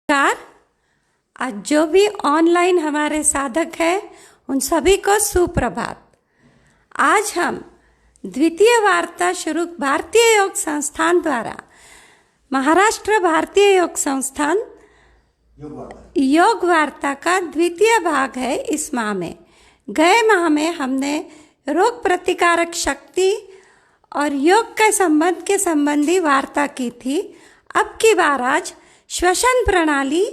नमस्कार। आज जो भी ऑनलाइन हमारे साधक हैं उन सभी को सुप्रभात। आज हम द्वितीय वार्ता शुरू भारतीय योग संस्थान द्वारा महाराष्ट्र भारतीय योग संस्थान योग वार्ता का द्वितीय भाग है। इस माह में गए माह में हमने रोग प्रतिकारक शक्ति और योग के संबंध के संबंधी वार्ता की थी। अब की बार आज श्वसन प्रणाली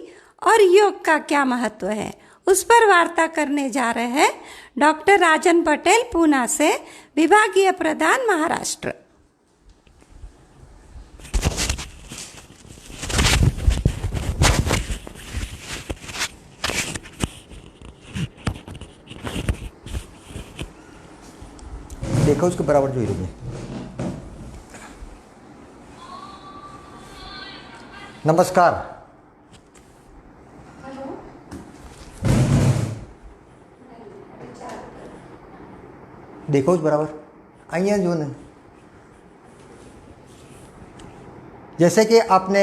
और योग का क्या महत्व है उस पर वार्ता करने जा रहे हैं डॉक्टर राजन पटेल, पूना से, विभागीय प्रधान, महाराष्ट्र। देखो उसको बराबर જોઈ લો। नमस्कार। देखो उस बराबर અહીંયા जो ने जैसे कि आपने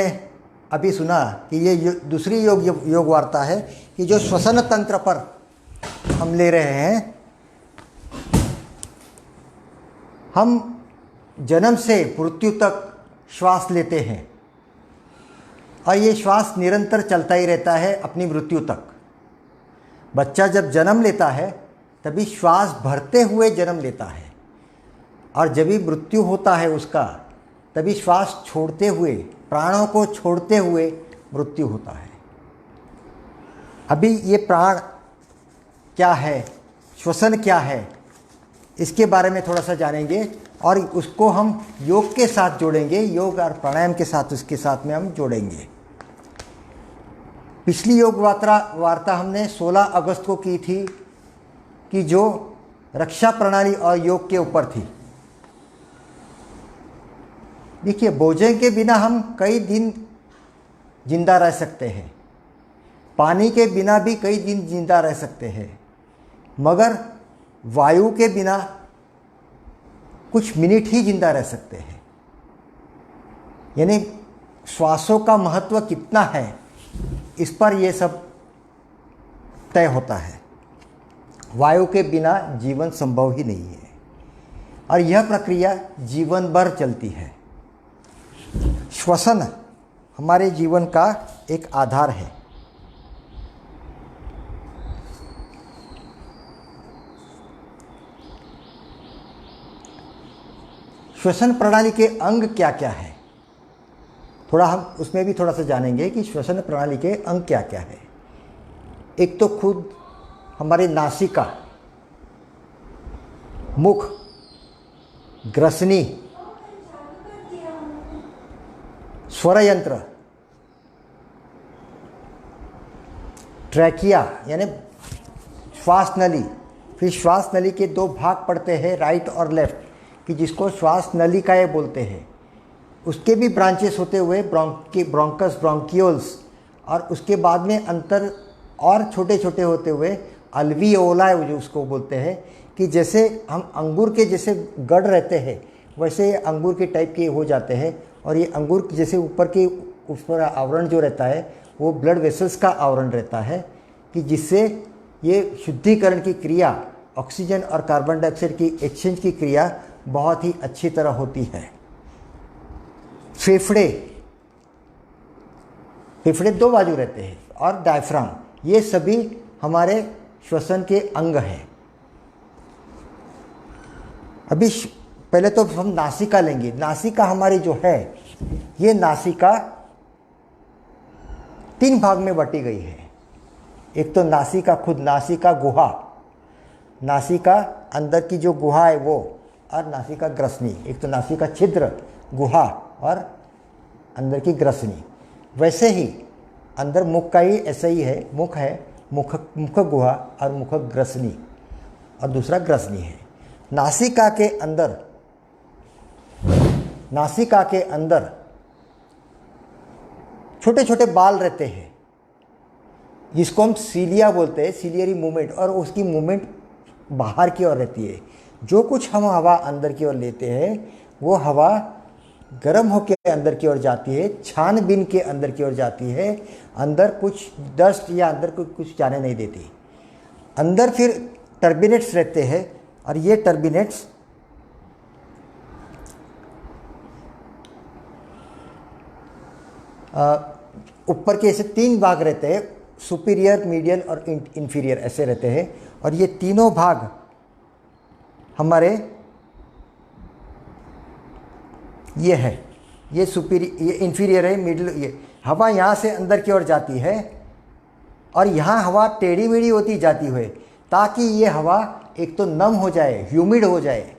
अभी सुना कि ये दूसरी योग वार्ता है कि जो श्वसन तंत्र पर हम ले रहे हैं। हम जन्म से मृत्यु तक श्वास लेते हैं और ये श्वास निरंतर चलता ही रहता है अपनी मृत्यु तक। बच्चा जब जन्म लेता है तभी श्वास भरते हुए जन्म लेता है और जब भी मृत्यु होता है उसका तभी श्वास छोड़ते हुए, प्राणों को छोड़ते हुए मृत्यु होता है। अभी ये प्राण क्या है, श्वसन क्या है, इसके बारे में थोड़ा सा जानेंगे और उसको हम योग के साथ जोड़ेंगे। योग और प्राणायाम के साथ उसके साथ में हम जोड़ेंगे। पिछली योग वार्ता हमने 16 अगस्त को की थी कि जो रक्षा प्रणाली और योग के ऊपर थी। देखिए, भोजन के बिना हम कई दिन जिंदा रह सकते हैं, पानी के बिना भी कई दिन जिंदा रह सकते हैं, मगर वायु के बिना कुछ मिनट ही जिंदा रह सकते हैं। यानी श्वासों का महत्व कितना है इस पर यह सब तय होता है। वायु के बिना जीवन संभव ही नहीं है और यह प्रक्रिया जीवन भर चलती है। श्वसन हमारे जीवन का एक आधार है। श्वसन प्रणाली के अंग क्या क्या है, थोड़ा हम उसमें भी थोड़ा सा जानेंगे कि श्वसन प्रणाली के अंग क्या क्या है। एक तो खुद हमारे नासिका, मुख, ग्रसनी, स्वर यंत्र, ट्रैकिया यानी श्वास नली। फिर श्वास नली के दो भाग पड़ते हैं, राइट और लेफ्ट, कि जिसको श्वास नलिकाएं बोलते हैं। उसके भी ब्रांचेस होते हुए ब्रोंकस, ब्रोंकियोल्स, और उसके बाद में अंतर और छोटे छोटे होते हुए अल्वियोला जो उसको बोलते हैं। कि जैसे हम अंगूर के जैसे गढ़ रहते हैं वैसे ये अंगूर के टाइप के हो जाते हैं। और ये अंगूर जैसे ऊपर के उस पर आवरण जो रहता है वो ब्लड वेसल्स का आवरण रहता है, कि जिससे ये शुद्धिकरण की क्रिया, ऑक्सीजन और कार्बन डाइऑक्साइड की एक्सचेंज की क्रिया बहुत ही अच्छी तरह होती है। फेफड़े दो बाजू रहते हैं और डायफ्राम, ये सभी हमारे श्वसन के अंग हैं। अभी पहले तो हम नासिका लेंगे। नासिका हमारी जो है, ये नासिका 3 भाग में बटी गई है। एक तो नासिका खुद, नासिका गुहा, नासिका अंदर की जो गुहा है वो, और नासिका ग्रसनी। एक तो नासिका छिद्र, गुहा और अंदर की ग्रसनी। वैसे ही अंदर मुख का ही ऐसा ही है, मुख है, मुख गुहा और मुख ग्रसनी, और दूसरा ग्रसनी है। नासिका के अंदर छोटे छोटे बाल रहते हैं जिसको हम सीलिया बोलते हैं, सीलियरी मूवमेंट, और उसकी मूवमेंट बाहर की ओर रहती है। जो कुछ हम हवा अंदर की ओर लेते हैं वो हवा गर्म होकर अंदर की ओर जाती है, छानबीन के अंदर की ओर जाती है, अंदर कुछ डस्ट या अंदर कुछ जाने नहीं देती। अंदर फिर टर्बिनेट्स रहते हैं और ये टर्बिनेट्स ऊपर के ऐसे 3 भाग रहते हैं, सुपीरियर, मीडियल और इंफीरियर ऐसे रहते हैं। और ये तीनों भाग हमारे ये है, ये सुपीरियर, ये इंफीरियर है, मिडिल। ये हवा यहाँ से अंदर की ओर जाती है और यहाँ हवा टेढ़ी मेढ़ी होती जाती है ताकि ये हवा एक तो नम हो जाए, ह्यूमिड हो जाए,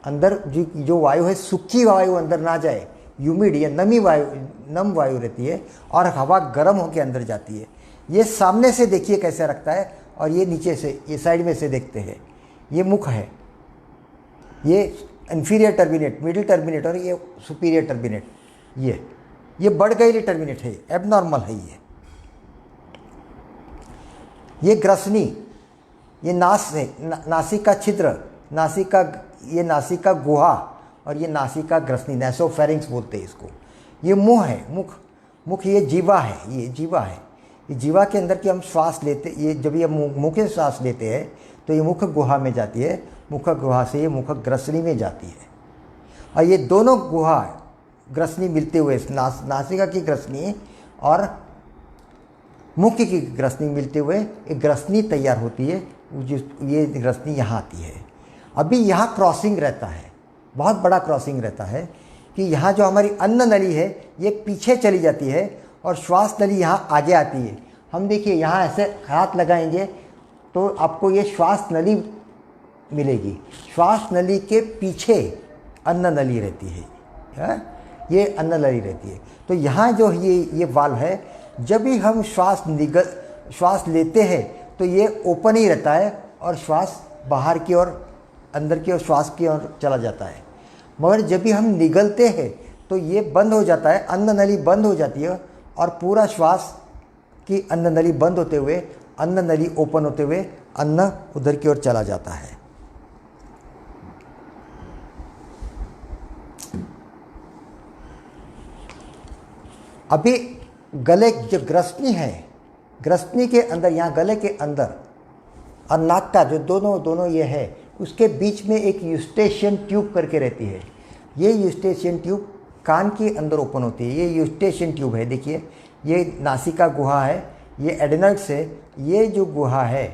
अंदर जो वायु है सूखी वायु अंदर ना जाए, ह्यूमिड या नम वायु रहती है और हवा गर्म होकर अंदर जाती है। ये सामने से देखिए कैसे रखता है और ये नीचे से, ये साइड में से देखते हैं। ये मुख है, ये इंफीरियर टर्बिनेट, मिडिल टर्बिनेट और ये सुपीरियर टर्बिनेट। ये बढ़ गई टर्बिनेट है, एबनॉर्मल है। ये ग्रसनी, ये नास है, नासिका छिद्र, ये नासिका गुहा और ये नासिका ग्रसनी, नैसोफेरिंक्स बोलते हैं इसको। ये मुंह है, मुख ये जीवा है, ये जीवा के अंदर की हम श्वास लेते, ये जब ये मुंह से श्वास लेते हैं तो ये मुख गुहा में जाती है, मुख गुहा से ये मुख ग्रसनी में जाती है। और ये दोनों गुहा ग्रसनी मिलते हुए नासिका की ग्रसनी और मुख की ग्रसनी मिलते हुए एक ग्रसनी तैयार होती है। ये ग्रसनी यहाँ आती है। अभी यहाँ क्रॉसिंग रहता है, बहुत बड़ा क्रॉसिंग रहता है कि यहाँ जो हमारी अन्न नली है ये पीछे चली जाती है और श्वास नली यहाँ आगे आती है। हम देखिए यहाँ ऐसे हाथ लगाएंगे तो आपको ये श्वास नली मिलेगी। श्वास नली के पीछे अन्न नली रहती है, ये अन्न नली रहती है। तो यहाँ जो ये वाल्व है, जब भी हम श्वास लेते हैं तो ये ओपन ही रहता है और श्वास बाहर की ओर, अंदर की ओर श्वास की ओर चला जाता है। मगर जब भी हम निगलते हैं तो ये बंद हो जाता है, अन्न नली बंद हो जाती है और पूरा श्वास की अन्न नली बंद होते हुए अन्न नली ओपन होते हुए अन्न उधर की ओर चला जाता है। अभी गले जो ग्रसनी है, ग्रसनी के अंदर, यहाँ गले के अंदर और नाक का जो दोनों ये है, उसके बीच में एक यूस्टेशियन ट्यूब करके रहती है। ये यूस्टेशियन ट्यूब कान के अंदर ओपन होती है। ये यूस्टेशियन ट्यूब है, देखिए ये नासिका गुहा है, ये एडेनॉइड्स है। ये जो गुहा है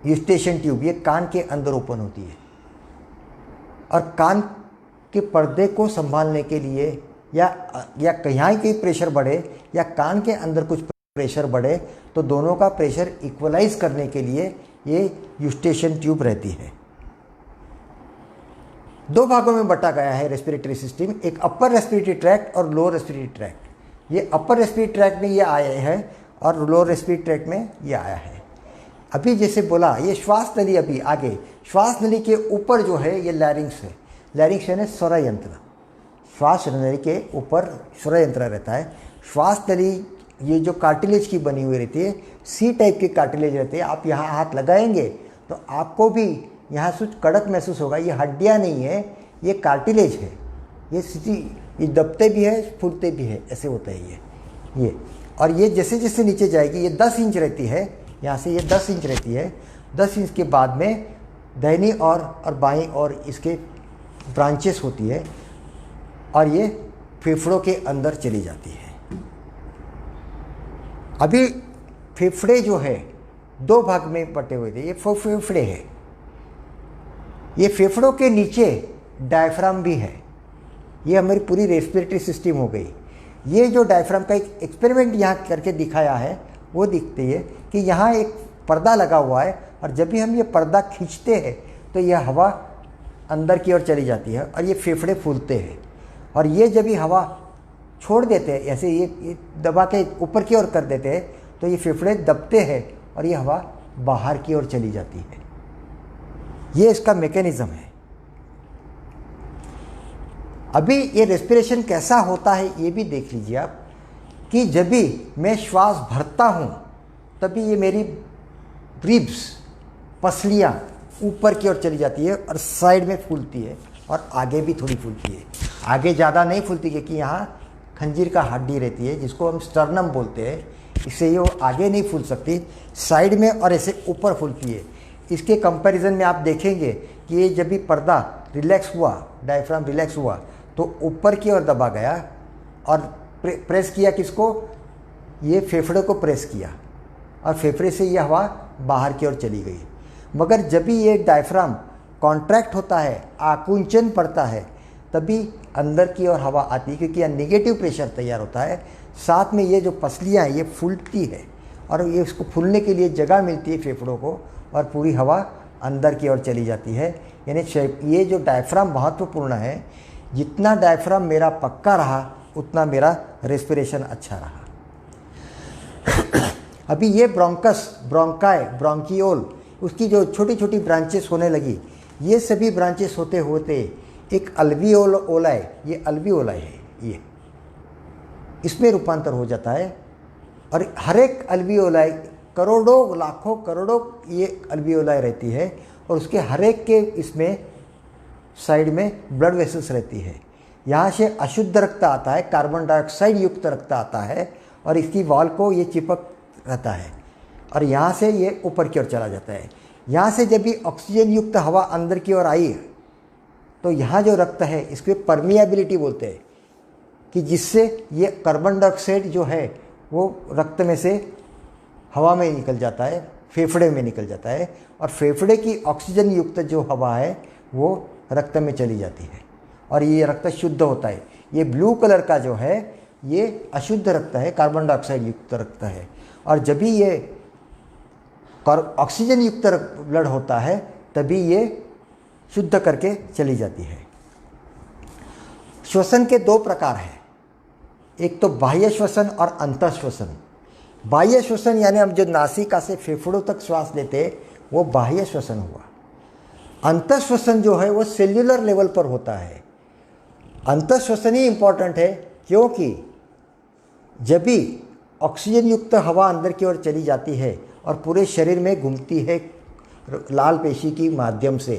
यूस्टेशियन ट्यूब, ये कान के अंदर ओपन होती है और कान के पर्दे को संभालने के लिए या कहीं कोई प्रेशर बढ़े या कान के अंदर कुछ प्रेशर बढ़े तो दोनों का प्रेशर इक्वलाइज करने के लिए ये यूस्टेशियन ट्यूब रहती है। 2 भागों में बटा गया है रेस्पिरेटरी सिस्टम, एक अपर रेस्पिरेटरी ट्रैक्ट और लोअर रेस्पिरेटरी ट्रैक्ट। ये अपर रेस्पिरेटरी ट्रैक्ट में ये आए हैं और लोअर रेस्पिरेटरी ट्रैक्ट में ये आया है। अभी जैसे बोला, ये श्वास नली, अभी आगे श्वास नली के ऊपर जो है ये लैरिंक्स है। लैरिंक्स यानी स्वर यंत्र, श्वास नली के ऊपर स्वर यंत्र रहता है। श्वास नली ये जो कार्टिलेज की बनी हुई रहती है, सी टाइप के कार्टिलेज रहते हैं। आप यहाँ हाथ लगाएंगे तो आपको भी यहाँ कुछ कड़क महसूस होगा। ये हड्डियाँ नहीं है, ये कार्टिलेज है। ये दबते भी है, फूलते भी है, ऐसे होता है ये। और ये जैसे जैसे नीचे जाएगी, ये 10 इंच रहती है, यहाँ से ये 10 इंच रहती है। 10 इंच के बाद में दाहिनी और बाईं और इसके ब्रांचेस होती है और ये फेफड़ों के अंदर चली जाती है। अभी फेफड़े जो है 2 भाग में बटे हुए थे, ये फेफड़े है। ये फेफड़ों के नीचे डायफ्राम भी है। ये हमारी पूरी रेस्पिरेटरी सिस्टम हो गई। ये जो डायफ्राम का एक एक्सपेरिमेंट यहाँ करके दिखाया है, वो दिखती है कि यहाँ एक पर्दा लगा हुआ है और जब भी हम ये पर्दा खींचते हैं तो यह हवा अंदर की ओर चली जाती है और ये फेफड़े फूलते हैं। और ये जब भी हवा छोड़ देते हैं, ऐसे ये दबा के ऊपर की ओर कर देते हैं तो ये फेफड़े दबते हैं और ये हवा बाहर की ओर चली जाती है। ये इसका मैकेनिज्म है। अभी ये रेस्पिरेशन कैसा होता है ये भी देख लीजिए आप, कि जब भी मैं श्वास भरता हूँ तभी ये मेरी रिब्स, पसलियाँ ऊपर की ओर चली जाती है और साइड में फूलती है और आगे भी थोड़ी फूलती है। आगे ज़्यादा नहीं फूलती क्योंकि यहाँ खंजीर का हड्डी रहती है जिसको हम स्टर्नम बोलते हैं, इससे ये आगे नहीं फूल सकती, साइड में और ऐसे ऊपर फूलती है। इसके कंपैरिजन में आप देखेंगे कि ये जब भी पर्दा रिलैक्स हुआ, डायफ्राम रिलैक्स हुआ, तो ऊपर की ओर दबा गया और प्रेस किया किसको, ये फेफड़े को प्रेस किया और फेफड़े से ये हवा बाहर की ओर चली गई। मगर जब भी ये डायफ्राम कॉन्ट्रैक्ट होता है, आकुंचन पड़ता है, तभी अंदर की ओर हवा आती है क्योंकि यहाँ नेगेटिव प्रेशर तैयार होता है। साथ में ये जो पसलियाँ हैं ये फूलती है और ये उसको फूलने के लिए जगह मिलती है फेफड़ों को और पूरी हवा अंदर की ओर चली जाती है। यानी ये जो डायफ्राम महत्वपूर्ण है, जितना डायफ्राम मेरा पक्का रहा उतना मेरा रेस्पिरेशन अच्छा रहा। अभी ये ब्रोंकस, ब्रोंकाई, ब्रोंकियोल, उसकी जो छोटी छोटी ब्रांचेस होने लगी, ये सभी ब्रांचेस होते होते एक अल्वियोलाई, ये अल्वियोलाई है, ये इसमें रूपांतर हो जाता है। और हर एक अल्वियोलाई, करोड़ों लाखों करोड़ों ये अल्वियोलाई रहती है और उसके हर एक के इसमें साइड में ब्लड वेसल्स रहती है। यहाँ से अशुद्ध रक्त आता है, कार्बन डाइऑक्साइड युक्त रक्त आता है और इसकी वॉल को ये चिपक रहता है और यहाँ से ये ऊपर की ओर चला जाता है। यहाँ से जब भी ऑक्सीजन युक्त हवा अंदर की ओर आई तो यहाँ जो रक्त है इसको परमिएबिलिटी बोलते हैं कि जिससे ये कार्बन डाइऑक्साइड जो है वो रक्त में से हवा में निकल जाता है, फेफड़े में निकल जाता है और फेफड़े की ऑक्सीजन युक्त जो हवा है वो रक्त में चली जाती है और ये रक्त शुद्ध होता है। ये ब्लू कलर का जो है ये अशुद्ध रक्त है, कार्बन डाइऑक्साइड युक्त रक्त है। और जब भी ये ऑक्सीजन युक्त ब्लड होता है तभी ये शुद्ध करके चली जाती है। श्वसन के दो प्रकार हैं, एक तो बाह्य श्वसन और अंतः श्वसन। बाह्य श्वसन यानी हम जो नासिका से फेफड़ों तक श्वास लेते हैं वो बाह्य श्वसन हुआ। अंतः श्वसन जो है वो सेल्यूलर लेवल पर होता है। अंतः श्वसन ही इम्पॉर्टेंट है क्योंकि जब भी ऑक्सीजन युक्त हवा अंदर की ओर चली जाती है और पूरे शरीर में घूमती है लाल पेशी की माध्यम से,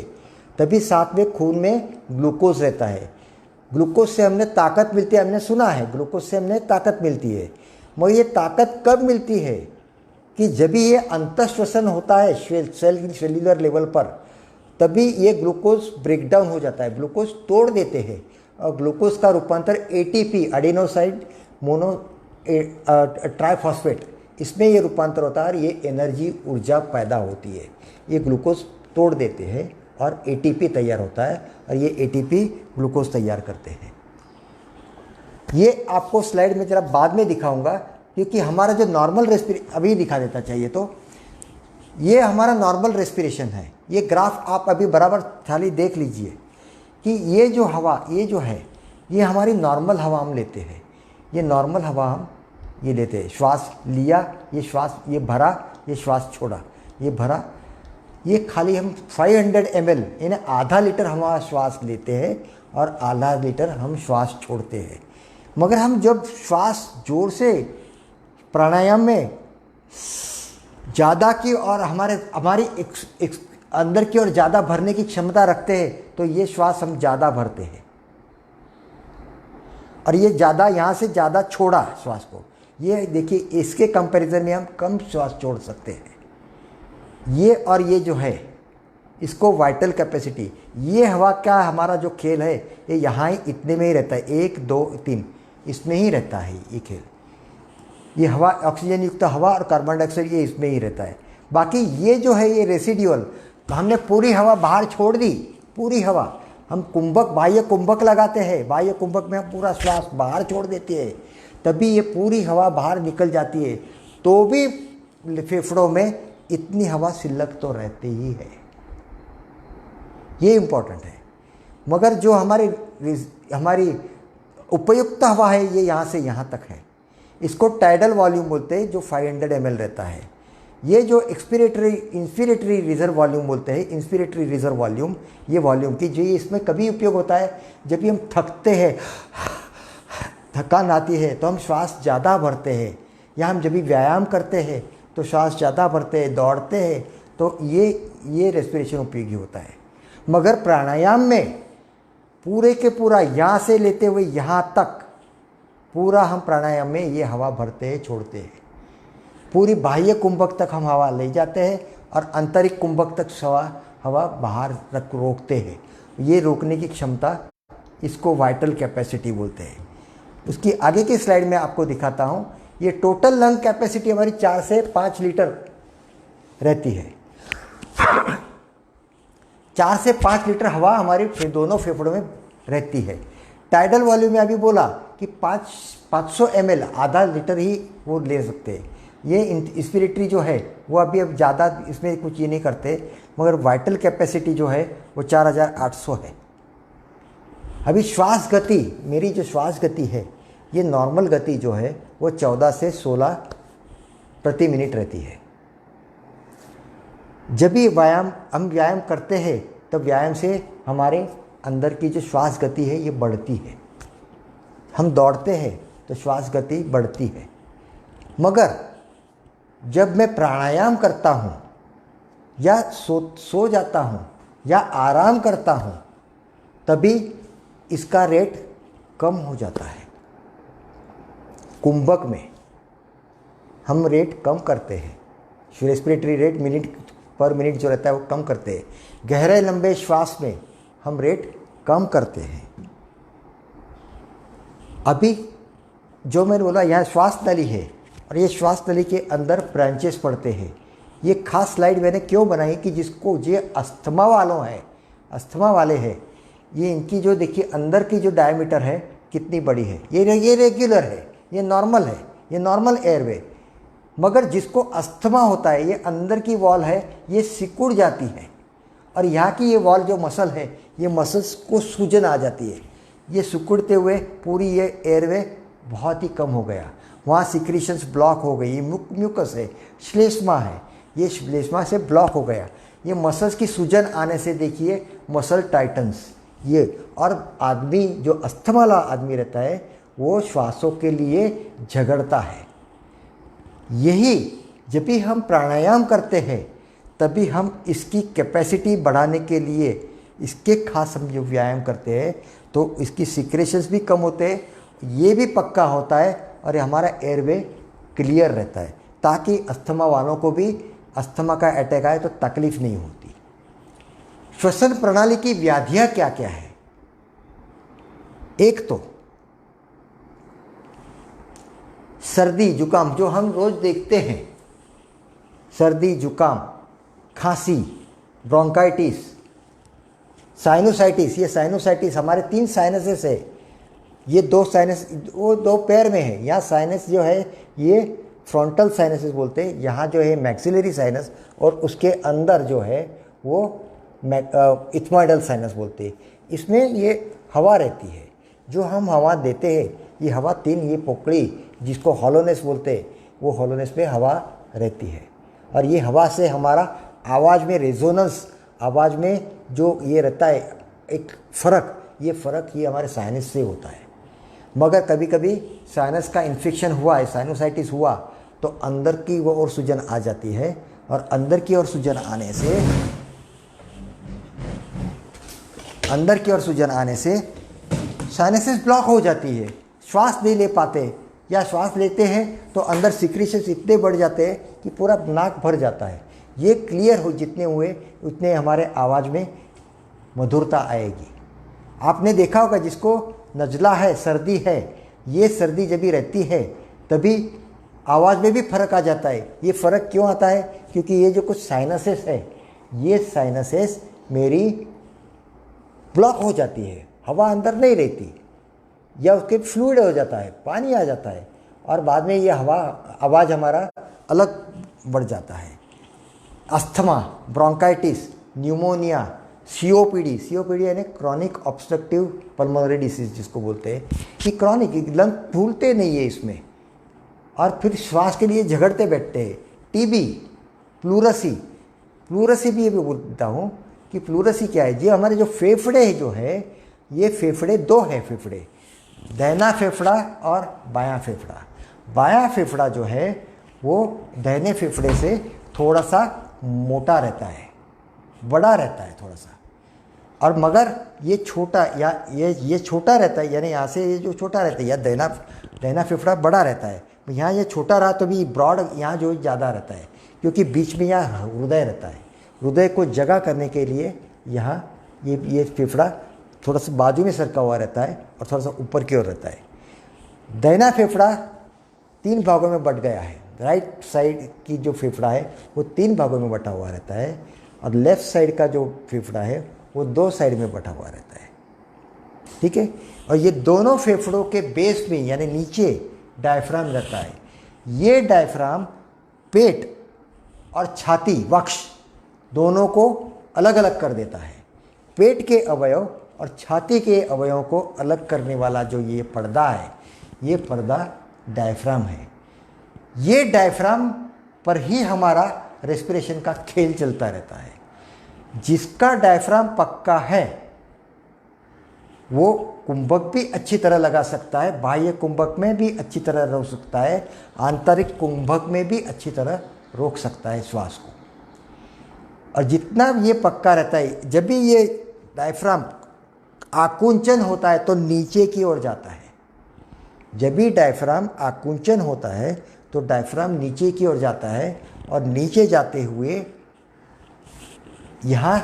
तभी साथ में खून में ग्लूकोज रहता है। ग्लूकोज से हमने ताकत मिलती है, हमने सुना है ग्लूकोज से हमने ताकत मिलती है। मगर ये ताकत कब मिलती है कि जब भी ये अंतःश्वसन होता है सेल्यूलर लेवल पर, तभी ये ग्लूकोज ब्रेकडाउन हो जाता है, ग्लूकोज तोड़ देते हैं और ग्लूकोज का रूपांतर एटीपी, एडेनोसाइन मोनो ट्राइफॉस्फेट, इसमें ये रूपांतर होता है और ये एनर्जी ऊर्जा पैदा होती है। ये ग्लूकोज तोड़ देते हैं और एटीपी तैयार होता है और ये एटीपी ग्लूकोज तैयार करते हैं। ये आपको स्लाइड में जरा बाद में दिखाऊंगा क्योंकि हमारा जो नॉर्मल अभी दिखा देता चाहिए तो ये हमारा नॉर्मल रेस्पिरेशन है। ये ग्राफ आप अभी बराबर खाली देख लीजिए कि ये जो हवा, ये जो है ये हमारी नॉर्मल हवा हम लेते हैं। ये नॉर्मल हवा हम ये लेते हैं, श्वास लिया, ये श्वास ये भरा, ये श्वास छोड़ा, ये भरा, ये खाली हम 500 ml यानी आधा लीटर हमारा श्वास लेते हैं और आधा लीटर हम श्वास छोड़ते हैं। मगर हम जब श्वास जोर से प्राणायाम में ज़्यादा की और हमारी अंदर की ओर ज़्यादा भरने की क्षमता रखते हैं तो ये श्वास हम ज़्यादा भरते हैं और ये ज़्यादा यहाँ से ज़्यादा छोड़ा श्वास को। ये देखिए इसके कंपैरिजन में हम कम श्वास छोड़ सकते हैं। ये और ये जो है इसको वाइटल कैपेसिटी, ये हवा का हमारा जो खेल है ये यहाँ ही इतने में ही रहता है, 1 2 3 इसमें ही रहता है ये खेल। ये हवा ऑक्सीजन युक्त हवा और कार्बन डाइऑक्साइड ये इसमें ही रहता है। बाकी ये जो है ये रेसिड्यूअल, हमने पूरी हवा बाहर छोड़ दी, पूरी हवा हम कुंभक, बाह्य कुंभक लगाते हैं, बाह्य कुंभक में हम पूरा श्वास बाहर छोड़ देते हैं, तभी ये पूरी हवा बाहर निकल जाती है, तो भी फेफड़ों में इतनी हवा सिल्लक तो रहती ही है। ये इम्पोर्टेंट है। मगर जो हमारी उपयुक्त हवा है ये यहाँ से यहाँ तक है, इसको टाइडल वॉल्यूम बोलते हैं जो 500 ml रहता है। ये जो इंस्पिरेटरी रिजर्व वॉल्यूम बोलते हैं, इंस्पिरेटरी रिजर्व वॉल्यूम, ये वॉल्यूम की जो ये इसमें कभी उपयोग होता है जब भी हम थकते हैं, थकान आती है तो हम श्वास ज़्यादा भरते हैं, या हम जब भी व्यायाम करते हैं तो श्वास ज़्यादा भरते हैं, दौड़ते हैं, तो ये रेस्पिरेशन उपयोगी होता है। मगर प्राणायाम में पूरे के पूरा यहाँ से लेते हुए यहाँ तक पूरा हम प्राणायाम में ये हवा भरते हैं, छोड़ते हैं। पूरी बाह्य कुंभक तक हम हवा ले जाते हैं और आंतरिक कुंभक तक हवा बाहर रोकते हैं। ये रोकने की क्षमता, इसको वाइटल कैपेसिटी बोलते हैं। उसकी आगे की स्लाइड में आपको दिखाता हूँ। ये टोटल लंग कैपेसिटी हमारी 4 से 5 लीटर रहती है। 4 से 5 लीटर हवा हमारे दोनों फेफड़ों में रहती है। टाइडल वॉल्यूम में अभी बोला कि 500 ml, आधा लीटर ही वो ले सकते हैं। ये इंस्पिरेटरी जो है वो अभी अब ज़्यादा इसमें कुछ ये नहीं करते, मगर वाइटल कैपेसिटी जो है वो 4800 है। अभी श्वास गति, मेरी जो श्वास गति है, ये नॉर्मल गति जो है वो 14 से 16 प्रति मिनट रहती है। जब भी हम व्यायाम करते हैं तब व्यायाम से हमारे अंदर की जो श्वास गति है ये बढ़ती है। हम दौड़ते हैं तो श्वास गति बढ़ती है। मगर जब मैं प्राणायाम करता हूँ या सो जाता हूँ या आराम करता हूँ, तभी इसका रेट कम हो जाता है। कुंभक में हम रेट कम करते हैं, रेस्पिरेटरी रेट मिनट पर मिनट जो रहता है वो कम करते हैं। गहरे लंबे श्वास में हम रेट कम करते हैं। अभी जो मैंने बोला, यहाँ श्वास नली है और ये श्वास नली के अंदर ब्रांचेस पड़ते हैं। ये खास स्लाइड मैंने क्यों बनाई कि जिसको ये अस्थमा वाले हैं, ये इनकी जो देखिए अंदर की जो डायमीटर है कितनी बड़ी है। ये रेगुलर है, ये नॉर्मल है, ये नॉर्मल एयरवे। मगर जिसको अस्थमा होता है, ये अंदर की वॉल है, ये सिकुड़ जाती है और यहाँ की ये वॉल जो मसल है, ये मसल्स को सूजन आ जाती है। ये सिकुड़ते हुए पूरी ये एयरवे बहुत ही कम हो गया, वहाँ सिक्रीशंस ब्लॉक हो गई। ये म्यूकस है, श्लेष्मा है, ये श्लेष्मा से ब्लॉक हो गया। ये मसल्स की सूजन आने से देखिए मसल टाइटन्स ये। और आदमी जो अस्थमा वाला आदमी रहता है वो श्वासों के लिए झगड़ता है। यही जब भी हम प्राणायाम करते हैं तभी हम इसकी कैपेसिटी बढ़ाने के लिए इसके खास हम जो व्यायाम करते हैं तो इसकी सिक्रेशंस भी कम होते हैं, ये भी पक्का होता है और हमारा एयरवे क्लियर रहता है, ताकि अस्थमा वालों को भी अस्थमा का अटैक आए तो तकलीफ नहीं होती। श्वसन प्रणाली की व्याधियां क्या क्या है? एक तो सर्दी जुकाम जो हम रोज देखते हैं, सर्दी जुकाम, खांसी, ब्रोंकाइटिस, साइनोसाइटिस। ये साइनोसाइटिस हमारे 3 साइनसेस है। ये 2 साइनस वो 2 पैर में है। यहाँ साइनस जो है ये फ्रंटल साइनसेस बोलते हैं, यहाँ जो है मैक्सिलरी साइनस, और उसके अंदर जो है वो इथमॉइडल साइनस बोलते हैं। इसमें ये हवा रहती है, जो हम हवा देते हैं, ये हवा 3 ये पोकड़ी जिसको हॉलोनेस बोलते हैं, वो हॉलोनेस में हवा रहती है। और ये हवा से हमारा आवाज़ में रेजोनेंस, आवाज़ में जो ये रहता है एक फ़र्क, ये फ़र्क ये हमारे साइनस से होता है। मगर कभी कभी साइनस का इन्फेक्शन हुआ है, साइनोसाइटिस हुआ, तो अंदर की वो और सूजन आ जाती है, और अंदर की ओर सूजन आने से साइनसेस ब्लॉक हो जाती है, श्वास नहीं ले पाते, या श्वास लेते हैं तो अंदर सिक्रीशंस इतने बढ़ जाते हैं कि पूरा नाक भर जाता है। ये क्लियर हो जितने हुए उतने हमारे आवाज़ में मधुरता आएगी। आपने देखा होगा जिसको नज़ला है, सर्दी है, ये सर्दी जब भी रहती है तभी आवाज़ में भी फ़र्क आ जाता है। ये फ़र्क क्यों आता है? क्योंकि ये जो कुछ साइनसेस है, ये साइनसेस मेरी ब्लॉक हो जाती है, हवा अंदर नहीं रहती, या उसके फ्लूइड हो जाता है, पानी आ जाता है, और बाद में ये आवाज़ हमारा अलग बढ़ जाता है। अस्थमा, ब्रोंकाइटिस, न्यूमोनिया, सीओपीडी यानी क्रॉनिक ऑब्स्ट्रक्टिव पल्मोनरी डिसीज जिसको बोलते हैं, कि क्रॉनिक लंग फूलते नहीं है इसमें, और फिर श्वास के लिए झगड़ते बैठते हैं। टीबी, प्लूरसी भी ये भी बोलता हूँ कि प्लूरसी क्या है? ये हमारे जो फेफड़े है जो है, ये फेफड़े 2 है फेफड़े, दाहिना फेफड़ा और बायां फेफड़ा। बायां फेफड़ा जो है वो दाहिने फेफड़े से थोड़ा सा मोटा रहता है, बड़ा रहता है थोड़ा सा। और मगर ये छोटा या ये छोटा रहता है, यानी यहाँ से ये जो छोटा रहता है, या दाहिना फेफड़ा बड़ा रहता है, यहाँ ये छोटा रहा तो भी ब्रॉड यहाँ जो ज़्यादा रहता है, क्योंकि बीच में यहाँ हृदय रहता है। हृदय को जगह करने के लिए यहाँ ये फेफड़ा थोड़ा सा बाजू में सरका हुआ रहता है और थोड़ा सा ऊपर की ओर रहता है। दाहिना फेफड़ा 3 भागों में बट गया है। राइट साइड की जो फेफड़ा है वो 3 भागों में बटा हुआ रहता है, और लेफ्ट साइड का जो फेफड़ा है वो 2 साइड में बटा हुआ रहता है। ठीक है, और ये दोनों फेफड़ों के बेस में यानी नीचे डायफ्राम रहता है। ये डायफ्राम पेट और छाती वक्ष दोनों को अलग अलग कर देता है। पेट के अवयव और छाती के अवयवों को अलग करने वाला जो ये पर्दा है, ये पर्दा डायफ्राम है। ये डायफ्राम पर ही हमारा रेस्पिरेशन का खेल चलता रहता है। जिसका डायफ्राम पक्का है वो कुंभक भी अच्छी तरह लगा सकता है, बाह्य कुंभक में भी अच्छी तरह रोक सकता है, आंतरिक कुंभक में भी अच्छी तरह रोक सकता है श्वास को। और जितना ये पक्का रहता है, जब भी ये डायफ्राम आकुंचन होता है तो नीचे की ओर जाता है। जब भी डायफ्राम आकुंचन होता है तो डायफ्राम नीचे की ओर जाता है, और नीचे जाते हुए यहाँ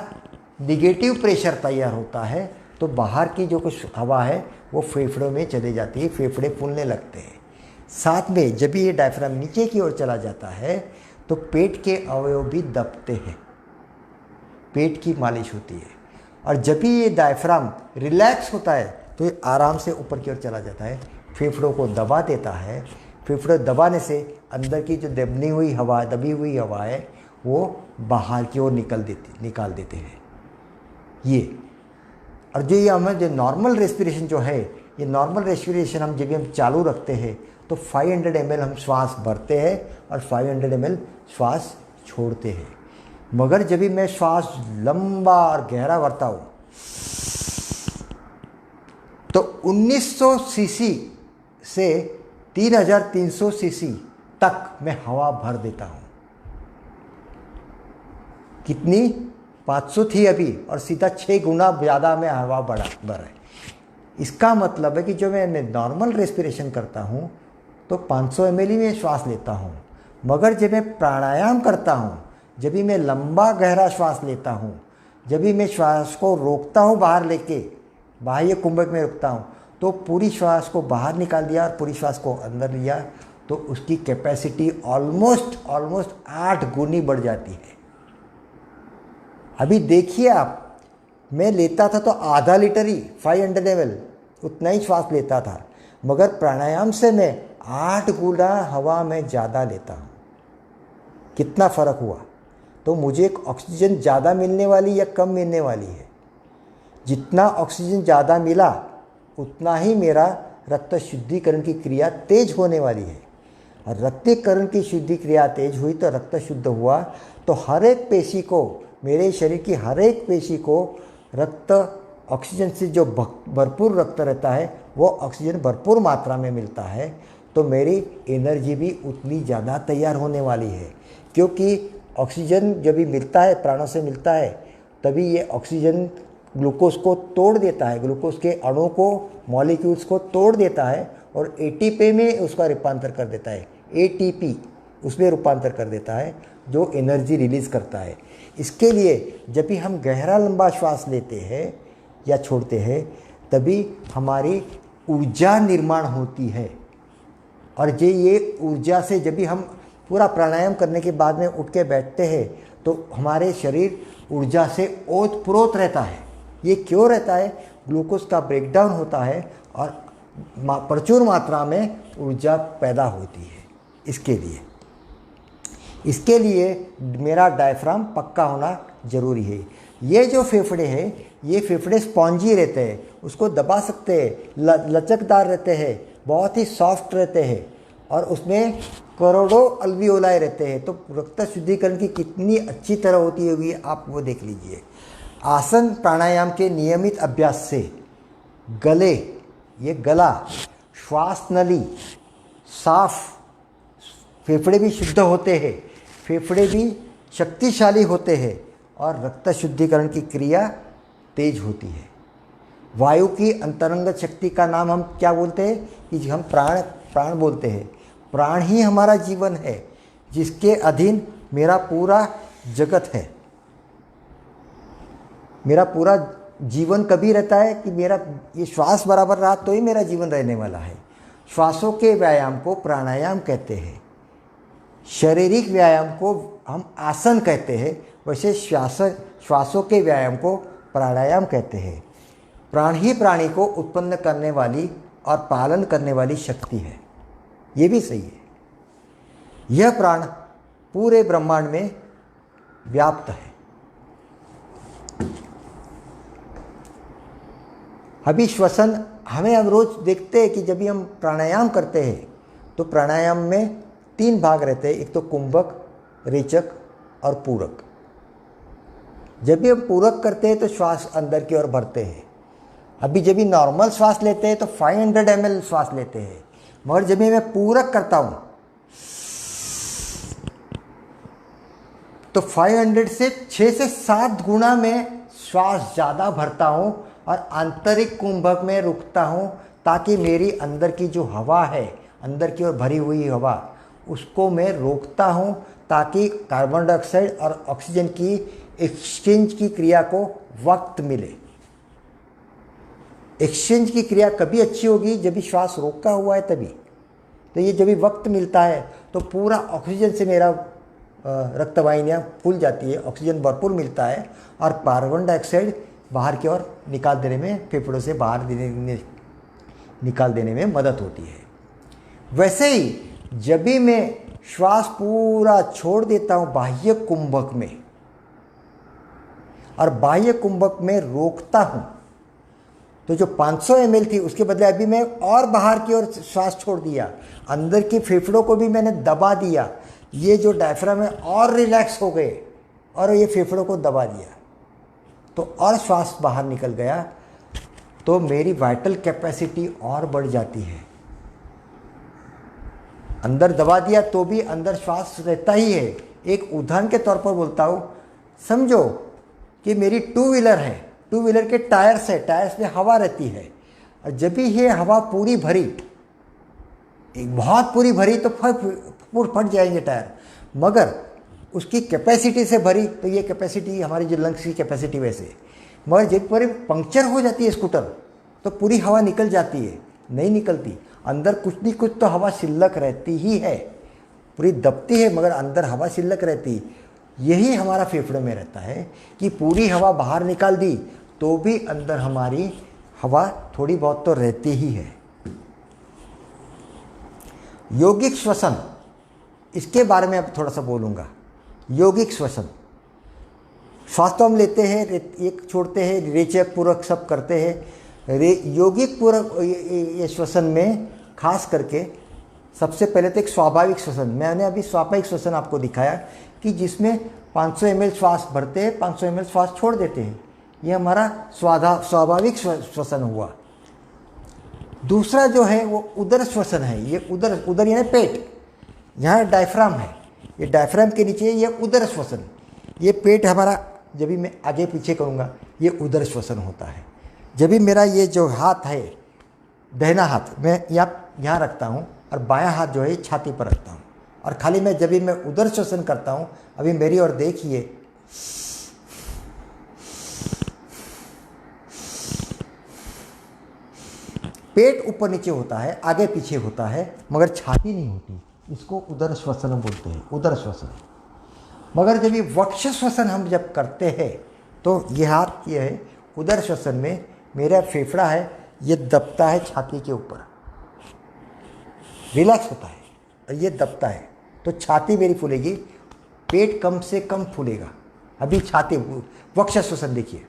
निगेटिव प्रेशर तैयार होता है, तो बाहर की जो कुछ हवा है वो फेफड़ों में चले जाती है, फेफड़े फूलने लगते हैं। साथ में जब भी ये डायफ्राम नीचे की ओर चला जाता है तो पेट के अवयव भी दबते हैं, पेट की मालिश होती है। और जब भी ये डायफ्राम रिलैक्स होता है तो ये आराम से ऊपर की ओर चला जाता है, फेफड़ों को दबा देता है। फेफड़े दबाने से अंदर की जो दबी हुई हवा है वो बाहर की ओर निकाल देते हैं ये। और जो ये हमें जो नॉर्मल रेस्पिरेशन जो है, ये नॉर्मल रेस्पिरेशन हम जब भी हम चालू रखते हैं तो 500 ml हम श्वास भरते हैं और 500 ml श्वास छोड़ते हैं। मगर जब भी मैं श्वास लंबा और गहरा भरता हूँ तो 1900 सीसी से 3300 सीसी तक मैं हवा भर देता हूँ। कितनी? 500 थी अभी, और सीधा 6 गुना ज़्यादा मैं हवा भर है। इसका मतलब है कि जो मैं नॉर्मल रेस्पिरेशन करता हूँ तो 500 ml ही में श्वास लेता हूँ, मगर जब मैं प्राणायाम करता हूँ, जब भी मैं लंबा गहरा श्वास लेता हूँ, जब भी मैं श्वास को रोकता हूँ बाहर लेके, बाह्य कुंभक में रोकता हूँ, तो पूरी श्वास को बाहर निकाल दिया और पूरी श्वास को अंदर लिया, तो उसकी कैपेसिटी ऑलमोस्ट 8 गुनी बढ़ जाती है। अभी देखिए आप, मैं लेता था तो आधा लीटर ही 500 ml उतना ही श्वास लेता था, मगर प्राणायाम से मैं 8 गुना हवा में ज़्यादा लेता हूँ। कितना फ़र्क हुआ? तो मुझे ऑक्सीजन ज़्यादा मिलने वाली या कम मिलने वाली है? जितना ऑक्सीजन ज़्यादा मिला उतना ही मेरा रक्त शुद्धिकरण की क्रिया तेज होने वाली है। और रक्तीकरण की शुद्धि क्रिया तेज हुई तो रक्त शुद्ध हुआ, तो हर एक पेशी को, मेरे शरीर की हर एक पेशी को रक्त ऑक्सीजन से जो भरपूर रक्त रहता है वो ऑक्सीजन भरपूर मात्रा में मिलता है, तो मेरी एनर्जी भी उतनी ज़्यादा तैयार होने वाली है। क्योंकि ऑक्सीजन जब भी मिलता है, प्राणों से मिलता है, तभी ये ऑक्सीजन ग्लूकोज को तोड़ देता है, ग्लूकोज के अणु को, मॉलिक्यूल्स को तोड़ देता है और एटीपी में उसका रूपांतर कर देता है। एटीपी उसमें रूपांतर कर देता है जो एनर्जी रिलीज़ करता है। इसके लिए जब भी हम गहरा लंबा श्वास लेते हैं या छोड़ते हैं तभी हमारी ऊर्जा निर्माण होती है। और ये ऊर्जा से जब भी हम पूरा प्राणायाम करने के बाद में उठ के बैठते हैं तो हमारे शरीर ऊर्जा से ओतप्रोत रहता है। ये क्यों रहता है? ग्लूकोज का ब्रेकडाउन होता है और प्रचुर मात्रा में ऊर्जा पैदा होती है। इसके लिए मेरा डायफ्राम पक्का होना ज़रूरी है। ये जो फेफड़े हैं, ये फेफड़े स्पॉन्जी रहते हैं, उसको दबा सकते हैं, लचकदार रहते हैं, बहुत ही सॉफ्ट रहते हैं, और उसमें करोड़ों अल्वियोलाई रहते हैं। तो रक्त शुद्धिकरण की कितनी अच्छी तरह होती होगी आप वो देख लीजिए। आसन प्राणायाम के नियमित अभ्यास से गला, श्वास नली साफ, फेफड़े भी शुद्ध होते हैं, फेफड़े भी शक्तिशाली होते हैं और रक्त शुद्धिकरण की क्रिया तेज होती है। वायु की अंतरंगत शक्ति का नाम हम क्या बोलते हैं कि हम प्राण बोलते हैं। प्राण ही हमारा जीवन है, जिसके अधीन मेरा पूरा जगत है। मेरा पूरा जीवन कभी रहता है कि मेरा ये श्वास बराबर रहा तो ही मेरा जीवन रहने वाला है। श्वासों के व्यायाम को प्राणायाम कहते हैं। शारीरिक व्यायाम को हम आसन कहते हैं, वैसे श्वासों के व्यायाम को प्राणायाम कहते हैं। प्राण ही प्राणी को उत्पन्न करने वाली और पालन करने वाली शक्ति है। ये भी सही है। यह प्राण पूरे ब्रह्मांड में व्याप्त है। अभी श्वसन हमें हम रोज देखते हैं कि जब भी हम प्राणायाम करते हैं तो प्राणायाम में 3 भाग रहते हैं, एक तो कुंभक, रेचक और पूरक। जब भी हम पूरक करते हैं तो श्वास अंदर की ओर भरते हैं। अभी जब भी नॉर्मल श्वास लेते हैं तो 500 ml श्वास लेते हैं, मगर जब भी मैं पूरक करता हूँ तो 500 से 6 से 7 गुना में श्वास ज़्यादा भरता हूँ और आंतरिक कुंभक में रुकता हूँ, ताकि मेरी अंदर की जो हवा है, अंदर की ओर भरी हुई हवा, उसको मैं रोकता हूँ, ताकि कार्बन डाइऑक्साइड और ऑक्सीजन की एक्सचेंज की क्रिया को वक्त मिले। एक्सचेंज की क्रिया कभी अच्छी होगी जब भी श्वास रोका हुआ है तभी। तो ये जब भी वक्त मिलता है तो पूरा ऑक्सीजन से मेरा रक्तवाहिनियाँ फूल जाती है, ऑक्सीजन भरपूर मिलता है और कार्बन डाइऑक्साइड बाहर की ओर निकाल देने में, फेफड़ों से बाहर निकाल देने में मदद होती है। वैसे ही जब भी मैं श्वास पूरा छोड़ देता हूँ बाह्य कुंभक में और बाह्य कुंभक में रोकता हूँ, तो जो 500 ml थी उसके बदले अभी मैं और बाहर की ओर श्वास छोड़ दिया, अंदर की फेफड़ों को भी मैंने दबा दिया। ये जो डायफ्राम है और रिलैक्स हो गए और ये फेफड़ों को दबा दिया, तो और श्वास बाहर निकल गया, तो मेरी वाइटल कैपेसिटी और बढ़ जाती है। अंदर दबा दिया तो भी अंदर श्वास रहता ही है। एक उदाहरण के तौर पर बोलता हूँ, समझो कि मेरी 2 व्हीलर है, 2 व्हीलर के टायर्स है, टायर्स में हवा रहती है, और जब भी ये हवा पूरी भरी, एक बहुत पूरी भरी तो फट जाएंगे टायर, मगर उसकी कैपेसिटी से भरी तो ये कैपेसिटी हमारी जो लंग्स की कैपेसिटी वैसे, मगर जब पर पंक्चर हो जाती है स्कूटर तो पूरी हवा निकल जाती है, नहीं निकलती। अंदर कुछ नहीं कुछ तो हवा शिल्लक रहती ही है, पूरी दबती है मगर अंदर हवा शिल्लक रहती। यही हमारा फेफड़े में रहता है कि पूरी हवा बाहर निकाल दी तो भी अंदर हमारी हवा थोड़ी बहुत तो रहती ही है। यौगिक श्वसन, इसके बारे में अब थोड़ा सा बोलूँगा। यौगिक श्वसन, श्वास तो हम लेते हैं, एक छोड़ते हैं, रेचक पूरक सब करते हैं। यौगिक पूरक ये श्वसन में खास करके सबसे पहले तो एक स्वाभाविक श्वसन, मैंने अभी स्वाभाविक श्वसन आपको दिखाया कि जिसमें 500 ml श्वास भरते हैं, 500 ml श्वास छोड़ देते हैं, ये हमारा स्वाभाविक श्वसन हुआ। दूसरा जो है वो उदर श्वसन है। ये उदर यानी पेट, यहाँ डायफ्राम है, ये डायफ्राम के नीचे ये उदर श्वसन। ये पेट हमारा जब भी मैं आगे पीछे करूँगा ये उदर श्वसन होता है। जब भी मेरा ये जो हाथ है, दाहिना हाथ मैं यहाँ रखता हूँ और बायां हाथ जो है छाती पर रखता हूँ, और खाली मैं जब भी मैं उदर श्वसन करता हूँ, अभी मेरी ओर देखिए, पेट ऊपर नीचे होता है, आगे पीछे होता है, मगर छाती नहीं होती, इसको उदर श्वसन बोलते हैं, उदर श्वसन। मगर जब ये वक्ष श्वसन हम जब करते हैं तो ये हाथ ये है, उदर श्वसन में मेरा फेफड़ा है, ये दबता है छाती के ऊपर, रिलैक्स होता है और ये दबता है, तो छाती मेरी फूलेगी, पेट कम से कम फूलेगा। अभी छाती वक्ष श्वसन देखिए,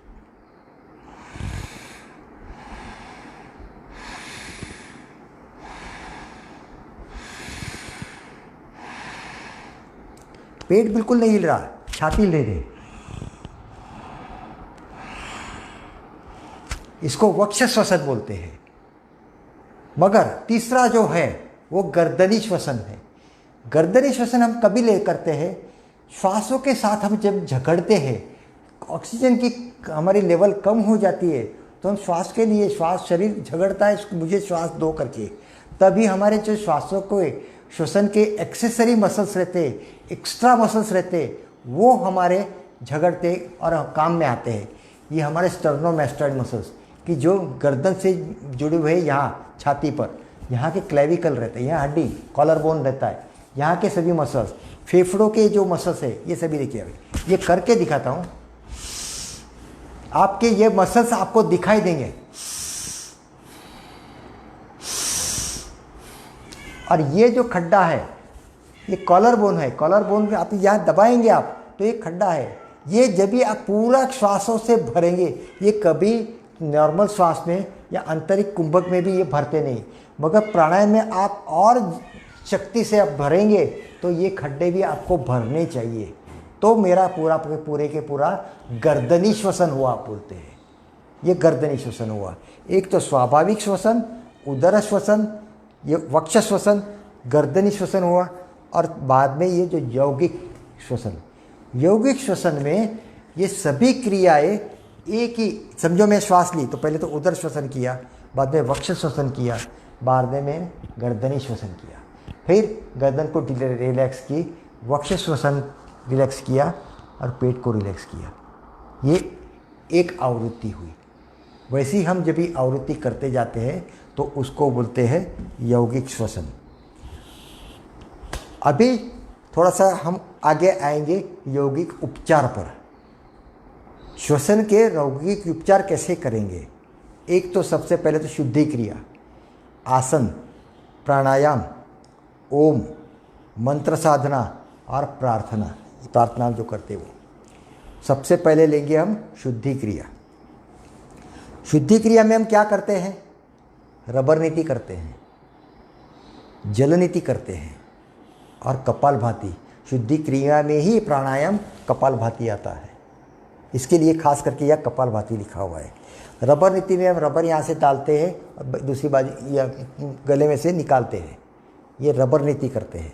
पेट बिल्कुल नहीं हिल रहा, छाती ले रही, इसको वक्ष श्वसन बोलते हैं। मगर तीसरा जो है वो गर्दनी श्वसन है। गर्दनी श्वसन हम कभी ले करते हैं, श्वासों के साथ हम जब झगड़ते हैं, ऑक्सीजन की हमारी लेवल कम हो जाती है तो हम श्वास के लिए, श्वास शरीर झगड़ता है मुझे श्वास दो करके, तभी हमारे जो श्वासों को श्वसन के एक्सेसरी मसल्स रहते, एक्स्ट्रा मसल्स रहते, वो हमारे झगड़ते और काम में आते हैं। ये हमारे स्टर्नोमैस्टॉइड मसल्स कि जो गर्दन से जुड़े हुए यहाँ छाती पर, यहाँ के क्लेविकल रहते हैं, यहाँ हड्डी कॉलर बोन रहता है, यहाँ के सभी मसल्स, फेफड़ों के जो मसल्स है ये सभी देखिए। ये करके दिखाता हूँ, आपके ये मसल्स आपको दिखाई देंगे। और ये जो खड्डा है ये कॉलर बोन है, कॉलर बोन में आप यहाँ दबाएंगे आप तो ये खड्डा है। ये जब भी आप पूरा श्वासों से भरेंगे, ये कभी नॉर्मल श्वास में या आंतरिक कुंभक में भी ये भरते नहीं, मगर प्राणायाम में आप और शक्ति से आप भरेंगे तो ये खड्डे भी आपको भरने चाहिए। तो मेरा पूरे के पूरा गर्दनी श्वसन हुआ बोलते हैं। ये गर्दनी श्वसन हुआ। एक तो स्वाभाविक श्वसन, उदर श्वसन, ये वक्ष श्वसन, गर्दनी श्वसन हुआ, और बाद में ये जो यौगिक श्वसन। यौगिक श्वसन में ये सभी क्रियाएं एक ही, समझो मैं श्वास ली तो पहले तो उदर श्वसन किया, बाद में वक्ष श्वसन किया, बाद में गर्दनी श्वसन किया, फिर गर्दन को रिलैक्स की, वक्ष श्वसन रिलैक्स किया और पेट को रिलैक्स किया। ये एक आवृत्ति हुई। वैसे ही हम जब भी आवृत्ति करते जाते हैं तो उसको बोलते हैं यौगिक श्वसन। अभी थोड़ा सा हम आगे आएंगे यौगिक उपचार पर। श्वसन के यौगिक उपचार कैसे करेंगे? एक तो सबसे पहले तो शुद्धि क्रिया, आसन, प्राणायाम, ओम, मंत्र साधना और प्रार्थना जो करते वो। सबसे पहले लेंगे हम शुद्धि क्रिया। शुद्धि क्रिया में हम क्या करते हैं? रबर नीति करते हैं, जल नीति करते हैं और कपालभाति। शुद्धि क्रिया में ही प्राणायाम कपालभाति आता है, इसके लिए खास करके यह कपालभाति लिखा हुआ है। रबर नीति में हम रबर यहाँ से डालते हैं और दूसरी बाजू या गले में से निकालते हैं, ये रबर नीति करते हैं।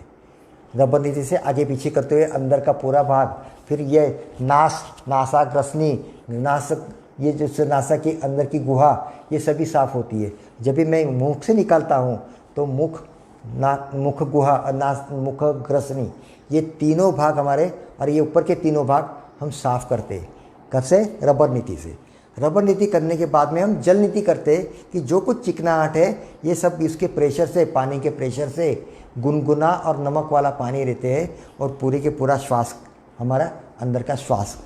रबर नीति से आगे पीछे करते हुए अंदर का पूरा भाग, फिर ये नासाग्रसनी, नासक, ये जो नासा के अंदर की गुहा, ये सभी साफ होती है। जब भी मैं मुख से निकालता हूँ तो मुख गुहा और मुख ग्रसनी, ये तीनों भाग हमारे, और ये ऊपर के तीनों भाग हम साफ करते हैं। कैसे? रबर नीति से। रबर नीति करने के बाद में हम जल नीति करते हैं कि जो कुछ चिकनाहट है ये सब इसके प्रेशर से, पानी के प्रेशर से, गुनगुना और नमक वाला पानी रहते हैं और पूरे के पूरा श्वास, हमारा अंदर का श्वास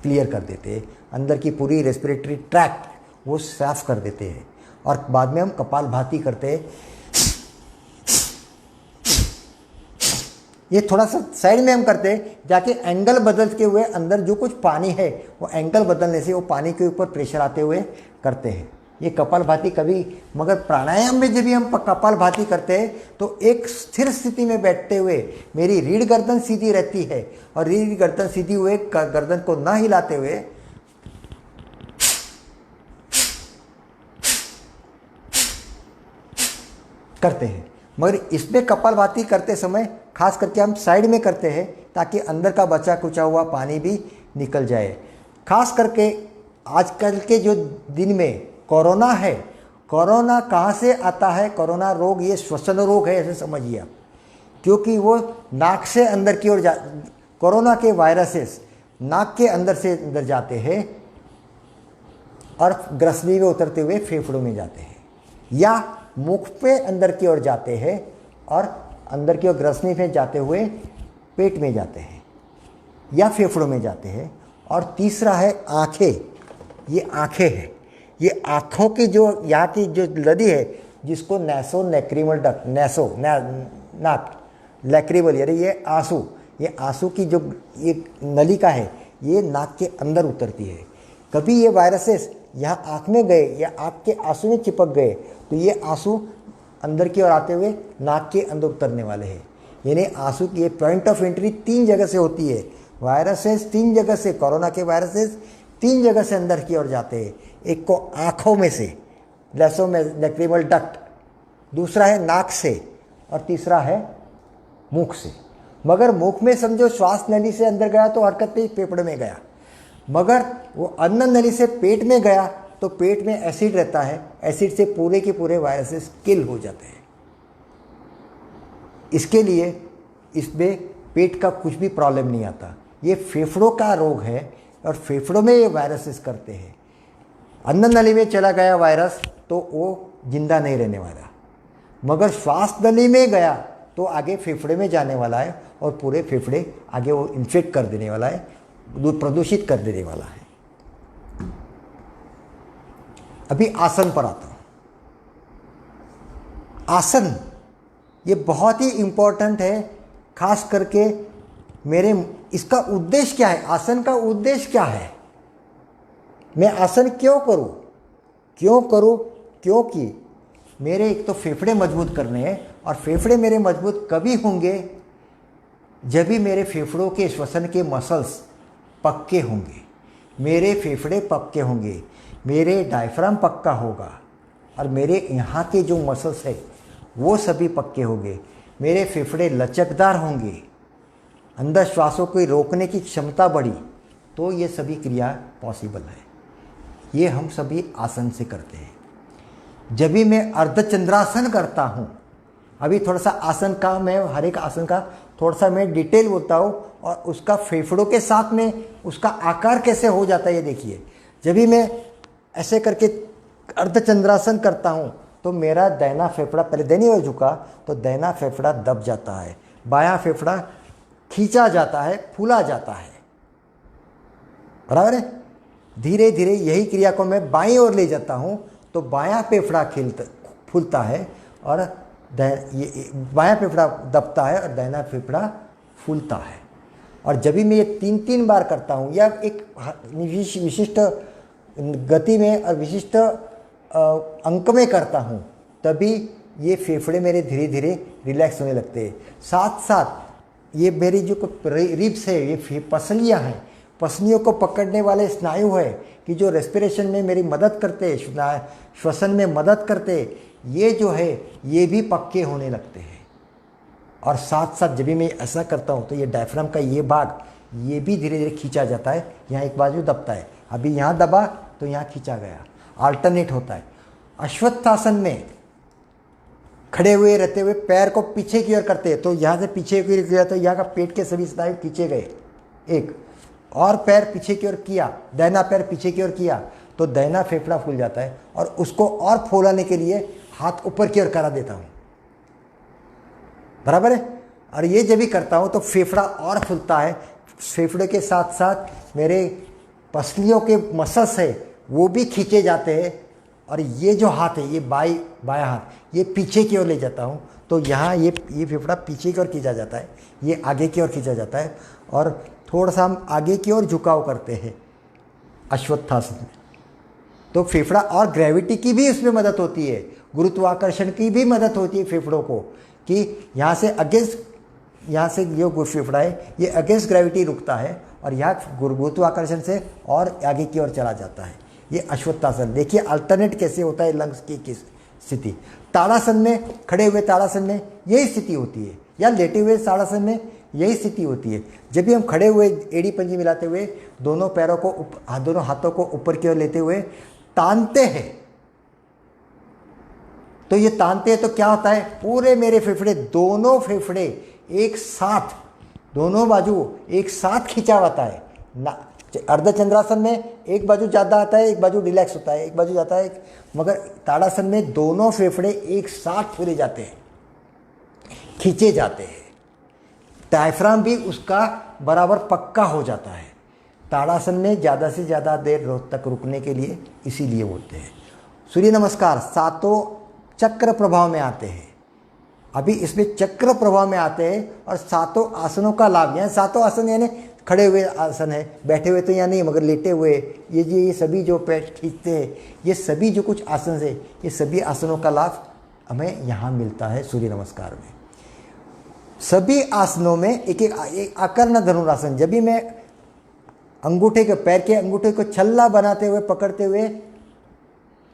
क्लियर कर देते हैं, अंदर की पूरी रेस्पिरेटरी ट्रैक्ट वो साफ कर देते हैं। और बाद में हम कपालभाति करते हैं। ये थोड़ा सा साइड में हम करते हैं, जाके एंगल बदलते हुए अंदर जो कुछ पानी है वो एंगल बदलने से वो पानी के ऊपर प्रेशर आते हुए करते हैं। ये कपालभाति कभी, मगर प्राणायाम में जब भी हम कपालभाति करते हैं तो एक स्थिर स्थिति में बैठते हुए मेरी रीढ़ गर्दन सीधी रहती है, और रीढ़ गर्दन सीधी हुए गर्दन को ना हिलाते हुए करते हैं। मगर इसमें कपालभाति करते समय खास करके हम साइड में करते हैं ताकि अंदर का बचा कुचा हुआ पानी भी निकल जाए। खास करके आजकल के जो दिन में कोरोना है, कोरोना कहाँ से आता है? कोरोना रोग ये श्वसन रोग है, ऐसे समझिए आप, क्योंकि वो नाक से अंदर की ओर कोरोना के वायरसेस नाक के अंदर से अंदर जाते हैं और ग्रसनी में उतरते हुए फेफड़ों में जाते हैं, या मुख पे अंदर की ओर जाते हैं और अंदर की ओर ग्रसनी में जाते हुए पेट में जाते हैं या फेफड़ों में जाते हैं। और तीसरा है आँखें। ये आँखें हैं, ये आँखों की जो यहाँ की जो लदी है जिसको नैसो नेक्रिमल डक्ट, नाक लैक्रिमल, यानी ये आंसू की जो ये नलिका है ये नाक के अंदर उतरती है। कभी ये वायरसेस यहाँ आँख में गए या आँख के आंसू में चिपक गए तो ये आंसू अंदर की ओर आते हुए नाक के अंदर उतरने वाले हैं। यानी आंसू की ये पॉइंट ऑफ एंट्री 3 जगह से होती है। वायरसेस 3 जगह से, कोरोना के वायरसेस 3 जगह से अंदर की ओर जाते हैं। एक को आँखों में से, लैसो में लैक्रिमल डक्ट, दूसरा है नाक से और तीसरा है मुख से। मगर मुख में समझो श्वास नली से अंदर गया तो हरकत नहीं, फेफड़े में गया। मगर वो अन्न नली से पेट में गया तो पेट में एसिड रहता है, एसिड से पूरे के पूरे वायरसेस किल हो जाते हैं। इसके लिए इसमें पेट का कुछ भी प्रॉब्लम नहीं आता। ये फेफड़ों का रोग है और फेफड़ों में ये वायरसेस करते हैं। अन्न नली में चला गया वायरस तो वो जिंदा नहीं रहने वाला, मगर श्वास नली में गया तो आगे फेफड़े में जाने वाला है और पूरे फेफड़े आगे वो इन्फेक्ट कर देने वाला है, प्रदूषित कर देने वाला है। अभी आसन पर आता हूं। आसन ये बहुत ही इंपॉर्टेंट है, खास करके मेरे इसका उद्देश्य क्या है, आसन का उद्देश्य क्या है, मैं आसन क्यों करूं? क्योंकि मेरे एक तो फेफड़े मजबूत करने हैं और फेफड़े मेरे मजबूत कभी होंगे जब भी मेरे फेफड़ों के श्वसन के मसल्स पक्के होंगे, मेरे फेफड़े पक्के होंगे, मेरे डायफ्राम पक्का होगा और मेरे यहाँ के जो मसल्स है वो सभी पक्के होंगे, मेरे फेफड़े लचकदार होंगे, अंदर श्वासों को रोकने की क्षमता बढ़ी, तो ये सभी क्रिया पॉसिबल है। ये हम सभी आसन से करते हैं। जब भी मैं अर्धचंद्रासन करता हूँ, अभी थोड़ा सा आसन का मैं हर एक आसन का थोड़ा सा मैं डिटेल बोलता हूँ और उसका फेफड़ों के साथ में उसका आकार कैसे हो जाता है ये देखिए। जब भी मैं ऐसे करके अर्धचंद्रासन करता हूँ तो मेरा दाहिना फेफड़ा पहले दाहिनी ओर झुका तो दाहिना फेफड़ा दब जाता है, बायां फेफड़ा खींचा जाता है, फूला जाता है, बराबर है। धीरे धीरे यही क्रिया को मैं बाईं ओर ले जाता हूँ तो बायां फेफड़ा फूलता है और बायां फेफड़ा दबता है और दाहिना फेफड़ा फूलता है। और जब भी मैं ये 3-3 बार करता हूँ या एक विशिष्ट गति में और विशिष्ट अंक में करता हूँ, तभी ये फेफड़े मेरे धीरे धीरे रिलैक्स होने लगते हैं। साथ साथ ये मेरी जो रिब्स है, ये पसलियाँ हैं, पसलियों को पकड़ने वाले स्नायु है कि जो रेस्पिरेशन में मेरी मदद करते, श्वसन में मदद करते, ये जो है ये भी पक्के होने लगते हैं। और साथ साथ जब भी मैं ऐसा करता हूँ तो ये डायफ्राम का ये भाग ये भी धीरे धीरे खींचा जाता है। यहाँ एक बाजू दबता है, अभी यहाँ दबा तो यहाँ खींचा गया, अल्टरनेट होता है। अश्वत्थासन में खड़े हुए रहते हुए पैर को पीछे की ओर करते हैं तो यहाँ से पीछे की ओर किया तो यहाँ का पेट के सभी स्नायु खींचे गए, एक और पैर पीछे की ओर किया, दाहिना पैर पीछे की ओर किया तो दाहिना फेफड़ा फूल जाता है और उसको और फूलाने के लिए हाथ ऊपर की ओर करा देता हूँ, बराबर है। और ये जब भी करता हूँ तो फेफड़ा और फूलता है। फेफड़े के साथ साथ मेरे पसलियों के मसल्स है वो भी खींचे जाते हैं और ये जो हाथ है ये बायां हाथ ये पीछे की ओर ले जाता हूँ तो यहाँ ये फेफड़ा पीछे की ओर खींचा जाता है, ये आगे की ओर खींचा जाता है और थोड़ा सा हम आगे की ओर झुकाव करते हैं अश्वत्थासन में। तो फेफड़ा और ग्रेविटी की भी उसमें मदद होती है, गुरुत्वाकर्षण की भी मदद होती है फेफड़ों को कि यहाँ से जो फेफड़ा है ये अगेंस्ट ग्रेविटी रुकता है और यहाँ गुरुत्वाकर्षण से और आगे की ओर चला जाता है। ये अश्वत्थासन देखिए अल्टरनेट कैसे होता है लंग्स की स्थिति। ताड़ासन में खड़े हुए ताड़ासन में यही स्थिति होती है या लेटे हुए ताड़ासन में यही स्थिति होती है। जब भी हम खड़े हुए एड़ी पंजी मिलाते हुए दोनों पैरों को दोनों हाथों को ऊपर की ओर लेते हुए तानते हैं तो ये तानते हैं तो क्या होता है, पूरे मेरे फेफड़े दोनों फेफड़े एक साथ दोनों बाजू एक साथ खींचा होता है ना। अर्धचंद्रासन में एक बाजू ज़्यादा आता है, एक बाजू रिलैक्स होता है, एक बाजू जाता है, मगर ताड़ासन में दोनों फेफड़े एक साथ फूले जाते हैं, खींचे जाते हैं। डायफ्राम भी उसका बराबर पक्का हो जाता है। ताड़ासन में ज़्यादा से ज़्यादा देर तक रुकने के लिए इसीलिए बोलते हैं। सूर्य नमस्कार सातों चक्र प्रभाव में आते हैं। अभी इसमें चक्र प्रभाव में आते हैं और सातों आसनों का लाभ, यहाँ सातों आसन यानी खड़े हुए आसन है, बैठे हुए तो यहाँ नहीं मगर लेटे हुए ये सभी जो पेट खींचते हैं, ये सभी जो कुछ आसन है ये सभी आसनों का लाभ हमें यहाँ मिलता है सूर्य नमस्कार में। सभी आसनों में एक आकर्ण धनुरासन, जब भी मैं अंगूठे के पैर के अंगूठे को छल्ला बनाते हुए पकड़ते हुए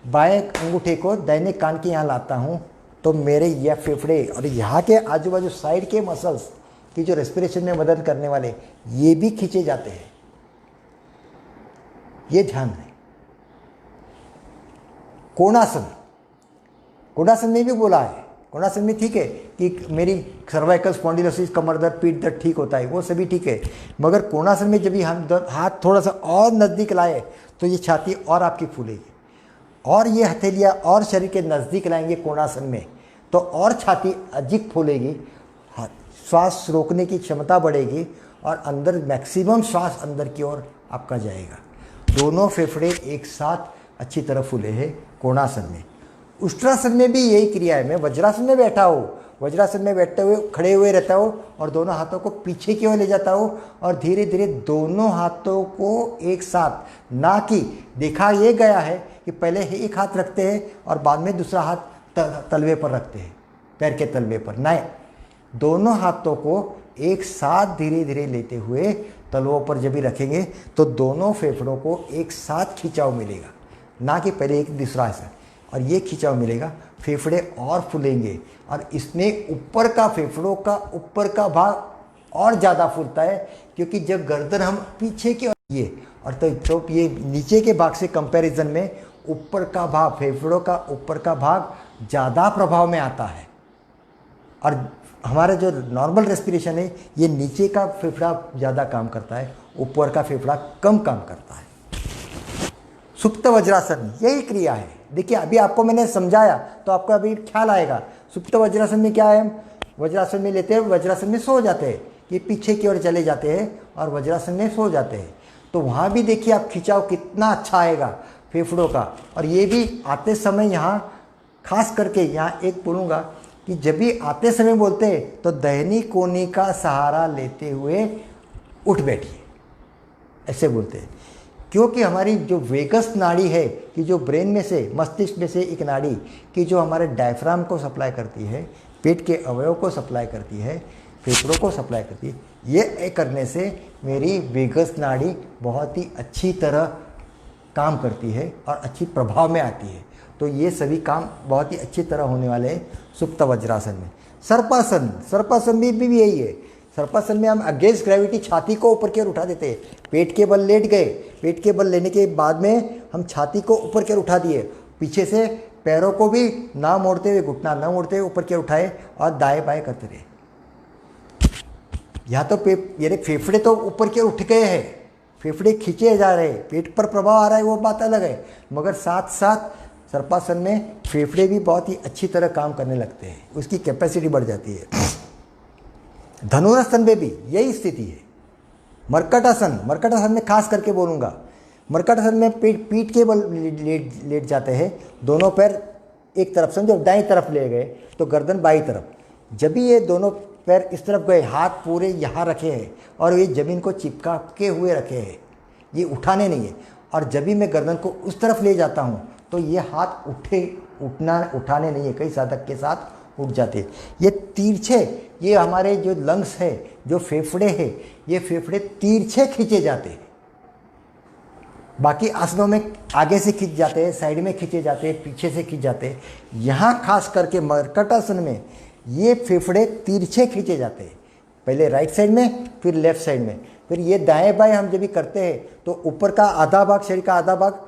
बाएं अंगूठे को दाहिने कान के यहाँ लाता हूँ तो मेरे यह फेफड़े और यहाँ के आजू बाजू साइड के मसल्स की जो रेस्पिरेशन में मदद करने वाले ये भी खींचे जाते हैं। ये ध्यान है। कोणासन, कोणासन में भी बोला है, कोणासन में ठीक है कि मेरी सर्वाइकल स्पॉन्डिलोसिस, कमर दर्द, पीठ दर्द ठीक होता है, वो सभी ठीक है। मगर कोणासन में जब भी हम हाथ थोड़ा सा और नज़दीक लाए तो ये छाती और आपकी फूलेगी, और ये हथेलियाँ और शरीर के नज़दीक लाएंगे कोणासन में तो और छाती अधिक फूलेगी, श्वास रोकने की क्षमता बढ़ेगी और अंदर मैक्सिमम श्वास अंदर की ओर आपका जाएगा। दोनों फेफड़े एक साथ अच्छी तरह फूले हैं कोणासन में। उष्ट्रासन में भी यही क्रिया है। मैं वज्रासन में बैठा हूँ, वज्रासन में बैठते हुए खड़े हुए रहता हूँ और दोनों हाथों को पीछे की ओर ले जाता हूँ और धीरे धीरे दोनों हाथों को एक साथ, ना कि देखा ये गया है कि पहले एक हाथ रखते हैं और बाद में दूसरा हाथ तलवे पर रखते हैं, पैर के तलवे पर, नहीं, दोनों हाथों को एक साथ धीरे धीरे लेते हुए तलवों पर जब भी रखेंगे तो दोनों फेफड़ों को एक साथ खिंचाव मिलेगा, ना कि पहले एक दूसरा ऐसा, और ये खिंचाव मिलेगा, फेफड़े और फूलेंगे और इसमें ऊपर का फेफड़ों का ऊपर का भाग और ज़्यादा फूलता है, क्योंकि जब गर्दन हम पीछे की ये और तो ये नीचे के भाग से कंपैरिजन में ऊपर का भाग, फेफड़ों का ऊपर का भाग ज़्यादा प्रभाव में आता है। और हमारा जो नॉर्मल रेस्पिरेशन है ये नीचे का फेफड़ा ज़्यादा काम करता है, ऊपर का फेफड़ा कम काम करता है। सुप्त वज्रासन यही क्रिया है। देखिए अभी आपको मैंने समझाया तो आपको अभी ख्याल आएगा। सुप्त वज्रासन में क्या है, वज्रासन में लेते हैं, वज्रासन में सो जाते हैं, ये पीछे की ओर चले जाते हैं और वज्रासन में सो जाते हैं। तो वहाँ भी देखिए आप खिंचाव कितना अच्छा आएगा फेफड़ों का। और ये भी आते समय यहाँ खास करके यहाँ एक बोलूँगा कि जब भी आते समय बोलते हैं तो दाहिनी कोहनी का सहारा लेते हुए उठ बैठिए, ऐसे बोलते हैं। क्योंकि हमारी जो वेगस नाड़ी है कि जो ब्रेन में से, मस्तिष्क में से एक नाड़ी कि जो हमारे डायफ्राम को सप्लाई करती है, पेट के अवयव को सप्लाई करती है, फेफड़ों को सप्लाई करती है, ये करने से मेरी वेगस नाड़ी बहुत ही अच्छी तरह काम करती है और अच्छी प्रभाव में आती है। तो ये सभी काम बहुत ही अच्छी तरह होने वाले हैं सुप्त वज्रासन में। सर्पासन, सर्पासन भी यही है। सर्पासन में हम अगेंस्ट ग्रेविटी छाती को ऊपर की ओर उठा देते हैं, पेट के बल लेट गए, पेट के बल लेने के बाद में हम छाती को ऊपर की ओर उठा दिए, पीछे से पैरों को भी ना मोड़ते हुए, घुटना ना मोड़ते हुए ऊपर की ओर उठाए और दाएं बाएं करते रहे। यहाँ तो यानी फेफड़े तो ऊपर की ओर उठ गए हैं, फेफड़े खींचे जा रहे हैं, पेट पर प्रभाव आ रहा है वो बात अलग है, मगर साथ साथ सर्पासन में फेफड़े भी बहुत ही अच्छी तरह काम करने लगते हैं, उसकी कैपेसिटी बढ़ जाती है। धनुरासन में भी यही स्थिति है। मर्कटासन, मर्कटासन में खास करके बोलूँगा, मर्कटासन में पीठ के बल लेट जाते हैं, दोनों पैर एक तरफ, समझो दाईं तरफ ले गए तो गर्दन बाईं तरफ। जब भी ये दोनों पैर इस तरफ गए, हाथ पूरे यहाँ रखे हैं और ये ज़मीन को चिपका के हुए रखे हैं, ये उठाने नहीं है। और जब भी मैं गर्दन को उस तरफ ले जाता हूँ तो ये हाथ उठाने नहीं है, कई साधक के साथ उठ जाते हैं। ये तिरछे, ये हमारे जो लंग्स है, जो फेफड़े हैं, ये फेफड़े तिरछे खींचे जाते हैं। बाकी आसनों में आगे से खींच जाते हैं, साइड में खींचे जाते हैं, पीछे से खींच जाते हैं। यहाँ खास करके मर्कटासन में ये फेफड़े तिरछे खींचे जाते हैं, पहले राइट साइड में फिर लेफ्ट साइड में। फिर ये दाएं बाएं हम जब भी करते हैं तो ऊपर का आधा भाग, शरीर का आधा भाग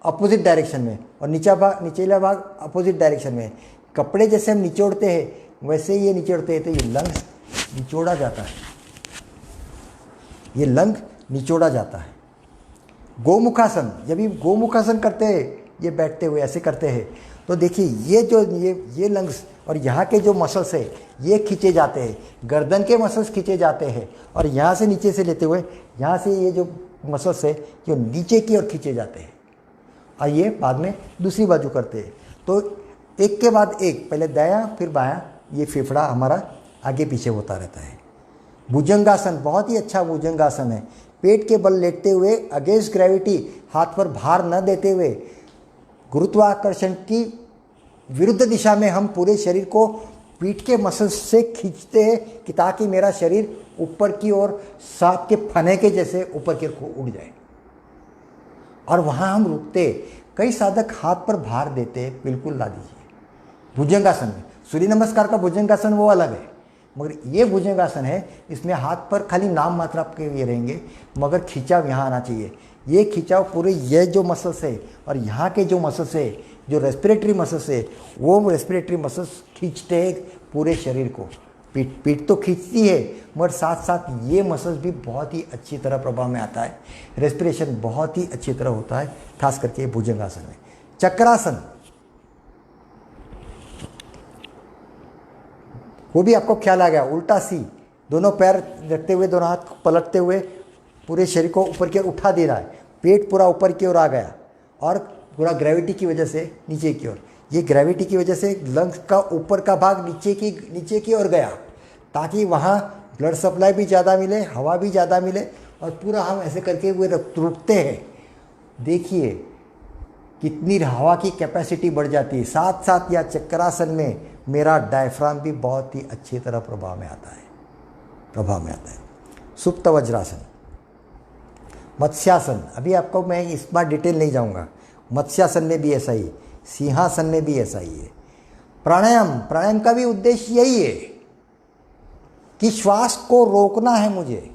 अपोजिट डायरेक्शन में और निचला भाग अपोजिट डायरेक्शन में। कपड़े जैसे हम निचोड़ते हैं वैसे ये निचोड़ते हैं तो ये लंग्स निचोड़ा जाता है, ये लंग निचोड़ा जाता है। गोमुखासन, जब भी गोमुखासन करते हैं, ये बैठते हुए ऐसे करते हैं तो देखिए ये जो ये लंग्स और यहाँ के जो मसल्स है ये खींचे जाते हैं, गर्दन के मसल्स खींचे जाते हैं और यहाँ से नीचे से लेते हुए यहाँ से ये जो मसल्स है जो नीचे की ओर खींचे जाते हैं। और ये बाद में दूसरी बाजू करते हैं। तो एक के बाद एक, पहले दायां फिर बायां, ये फेफड़ा हमारा आगे पीछे होता रहता है। भुजंगासन बहुत ही अच्छा भुजंगासन है। पेट के बल लेटते हुए अगेंस्ट ग्रेविटी, हाथ पर भार न देते हुए, गुरुत्वाकर्षण की विरुद्ध दिशा में हम पूरे शरीर को पीठ के मसल्स से खींचते हैं कि ताकि मेरा शरीर ऊपर की ओर सांप के फने के जैसे ऊपर की ओर उड़ जाए। और वहाँ हम रुकते, कई साधक हाथ पर भार देते, बिल्कुल ला दीजिए। भुजंगासन में सूर्य नमस्कार का भुजंगासन वो अलग है, मगर ये भुजंगासन है, इसमें हाथ पर खाली नाम मात्र आपके ये रहेंगे, मगर खिंचाव यहाँ आना चाहिए। ये खिंचाव पूरे ये जो मसल्स है और यहाँ के जो मसल्स है, जो रेस्पिरेटरी मसल्स है, वो रेस्पिरेटरी मसल्स खींचते हैं पूरे शरीर को। पीठ तो खींचती है, मगर साथ साथ ये मसल्स भी बहुत ही अच्छी तरह प्रभाव में आता है। रेस्पिरेशन बहुत ही अच्छी तरह होता है, खास करके भुजंगासन में। चक्रासन, वो भी आपको ख्याल आ गया। उल्टा सी, दोनों पैर रखते हुए, दोनों हाथ पलटते हुए पूरे शरीर को ऊपर की ओर उठा दे रहा है। पेट पूरा ऊपर की ओर आ गया और पूरा ग्रेविटी की वजह से नीचे की ओर। ये ग्रेविटी की वजह से लंग्स का ऊपर का भाग नीचे की ओर गया, ताकि वहाँ ब्लड सप्लाई भी ज़्यादा मिले, हवा भी ज़्यादा मिले, और पूरा हम ऐसे करके हुए रुकते हैं। देखिए कितनी हवा की कैपेसिटी बढ़ जाती है। साथ साथ या चक्रासन में मेरा डायफ्राम भी बहुत ही अच्छी तरह प्रभाव में आता है। सुप्त वज्रासन, मत्स्यासन, अभी आपको मैं इस बार डिटेल नहीं जाऊंगा। मत्स्यासन में भी ऐसा ही, सिंहासन में भी ऐसा ही है। प्राणायाम का भी उद्देश्य यही है कि श्वास को रोकना है मुझे।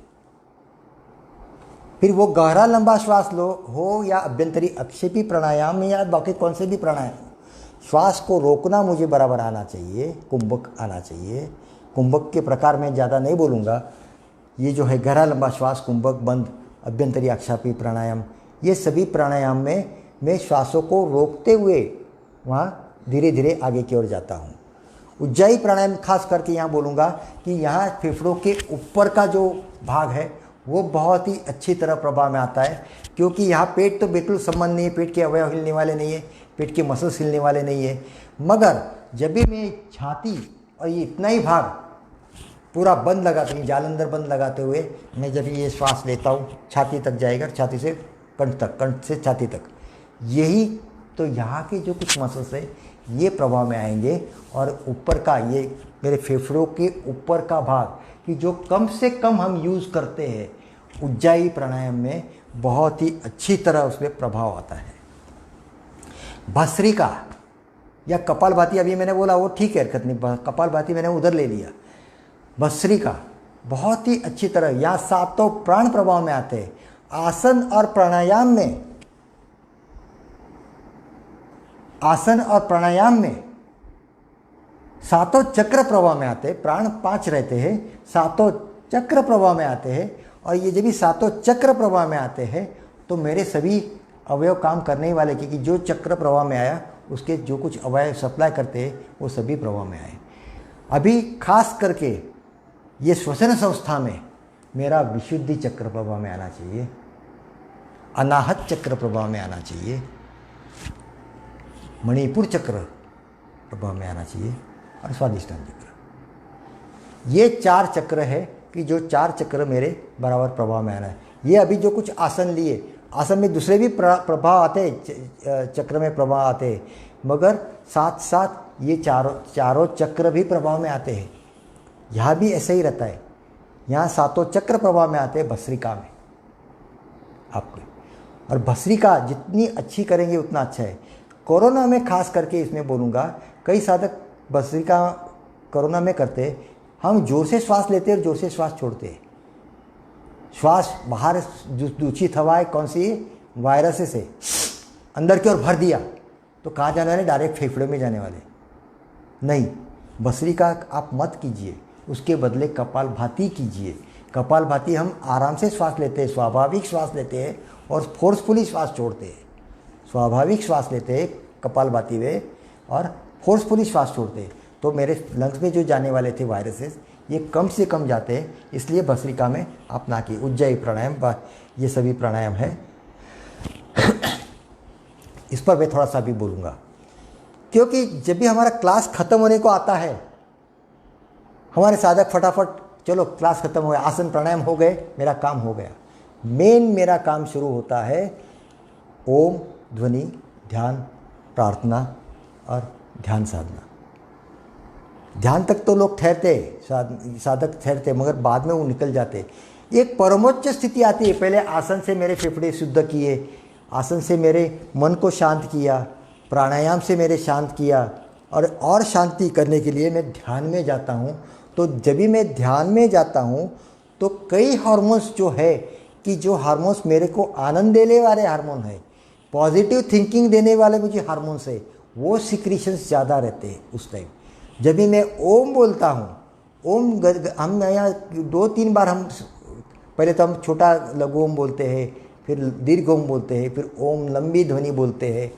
फिर वो गहरा लंबा श्वास लो हो या अभ्यंतरी अक्षेपी प्राणायाम या बाकी कौन से भी प्राणायाम, श्वास को रोकना मुझे बराबर आना चाहिए, कुंभक आना चाहिए। कुंभक के प्रकार मैं ज़्यादा नहीं बोलूँगा। ये जो है गहरा लंबा श्वास, कुंभक, बंद, अभ्यंतरी अक्षेपी प्राणायाम, ये सभी प्राणायाम में मैं श्वासों को रोकते हुए वहाँ धीरे धीरे आगे की ओर जाता हूँ। उज्जाई प्राणायाम खास करके यहाँ बोलूँगा कि यहाँ फेफड़ों के ऊपर का जो भाग है वो बहुत ही अच्छी तरह प्रभाव में आता है, क्योंकि यहाँ पेट तो बिल्कुल संबंध नहीं है, पेट के अवयव हिलने वाले नहीं है, पेट के मसल्स हिलने वाले नहीं है। मगर जब भी मैं छाती और ये इतना ही भाग पूरा बंद लगाते हैं, जालंधर बंद लगाते हुए मैं जब ये श्वास लेता हूँ, छाती तक जाएगा, छाती से कंठ तक, कंठ से छाती तक, यही तो यहाँ के जो कुछ मसल्स है ये प्रभाव में आएंगे। और ऊपर का ये मेरे फेफड़ों के ऊपर का भाग कि जो कम से कम हम यूज़ करते हैं, उज्जाई प्राणायाम में बहुत ही अच्छी तरह उसमें प्रभाव आता है। भस्त्रिका या कपालभाति, अभी मैंने बोला वो ठीक है, हरकत नहीं, कपालभाति मैंने उधर ले लिया। भस्त्रिका बहुत ही अच्छी तरह, यहाँ सातों प्राण प्रभाव में आते हैं। आसन और प्राणायाम में सातों चक्र प्रभाव में आते हैं। प्राण 5 रहते हैं, सातों चक्र प्रभाव में आते हैं। और ये जब भी सातों चक्र प्रभाव में आते हैं तो मेरे सभी अवयव काम करने वाले, क्योंकि जो चक्र प्रभाव में आया उसके जो कुछ अवयव सप्लाई करते हैं वो सभी प्रभाव में आए। अभी खास करके ये श्वसन संस्था में मेरा विशुद्धि चक्र प्रभाव में आना चाहिए, अनाहत चक्र प्रभाव में आना चाहिए, मणिपुर चक्र प्रभाव में आना चाहिए और स्वादिष्टान चक्र। ये 4 चक्र है कि जो 4 चक्र मेरे बराबर प्रभाव में आना है। ये अभी जो कुछ आसन लिए, आसन में दूसरे भी प्रभाव आते, चक्र में प्रभाव आते, मगर साथ साथ ये चारों चक्र भी प्रभाव में आते हैं। यहाँ भी ऐसा ही रहता है, यहाँ सातों चक्र प्रभाव में आते हैं भस्त्रिका में आपको। और भस्त्रिका जितनी अच्छी करेंगे उतना अच्छा है। कोरोना में खास करके इसमें बोलूँगा, कई साधक भस्त्रिका कोरोना में करते, हम जोर से श्वास लेते हैं और जोर से श्वास छोड़ते हैं। श्वास बाहर दूषित हवा है, कौन सी, वायरस से अंदर की ओर भर दिया तो कहाँ जाने वाले, डायरेक्ट फेफड़े में जाने वाले नहीं। भस्त्रिका आप मत कीजिए, उसके बदले कपालभाति कीजिए। कपालभाति हम आराम से श्वास लेते हैं, स्वाभाविक श्वास लेते हैं और फोर्सफुली श्वास छोड़ते हैं। स्वाभाविक श्वास लेते हैं कपालभाति में और फोर्सफुली श्वास छोड़ते हैं, तो मेरे लंग्स में जो जाने वाले थे वायरसेस ये कम से कम जाते हैं। इसलिए भस्त्रिका में आप ना की उज्जाई प्राणायाम, ये सभी प्राणायाम है। इस पर मैं थोड़ा सा भी बोलूँगा, क्योंकि जब भी हमारा क्लास ख़त्म होने को आता है, हमारे साधक फटाफट चलो क्लास ख़त्म हो गया, आसन प्राणायाम हो गए, मेरा काम हो गया। मेरा काम शुरू होता है ओम, ध्वनि, ध्यान, प्रार्थना और ध्यान साधना। ध्यान तक तो लोग ठहरते, साधक ठहरते, मगर बाद में वो निकल जाते। एक परमोच्च स्थिति आती है, पहले आसन से मेरे फेफड़े शुद्ध किए, आसन से मेरे मन को शांत किया, प्राणायाम से मेरे शांत किया, और शांति करने के लिए मैं ध्यान में जाता हूँ। तो जब भी मैं ध्यान में जाता हूँ तो कई हार्मोन्स जो है कि जो हार्मोन्स मेरे को आनंद देने वाले हार्मोन है, पॉजिटिव थिंकिंग देने वाले मुझे हार्मोन्स है, वो सिक्रीशंस ज़्यादा रहते हैं उस टाइम। जब भी मैं ओम बोलता हूँ, ओम हम यहाँ 2-3 बार हम पहले तो हम छोटा लघु ओम बोलते हैं, फिर दीर्घ ओम बोलते हैं, फिर ओम लंबी ध्वनि बोलते हैं,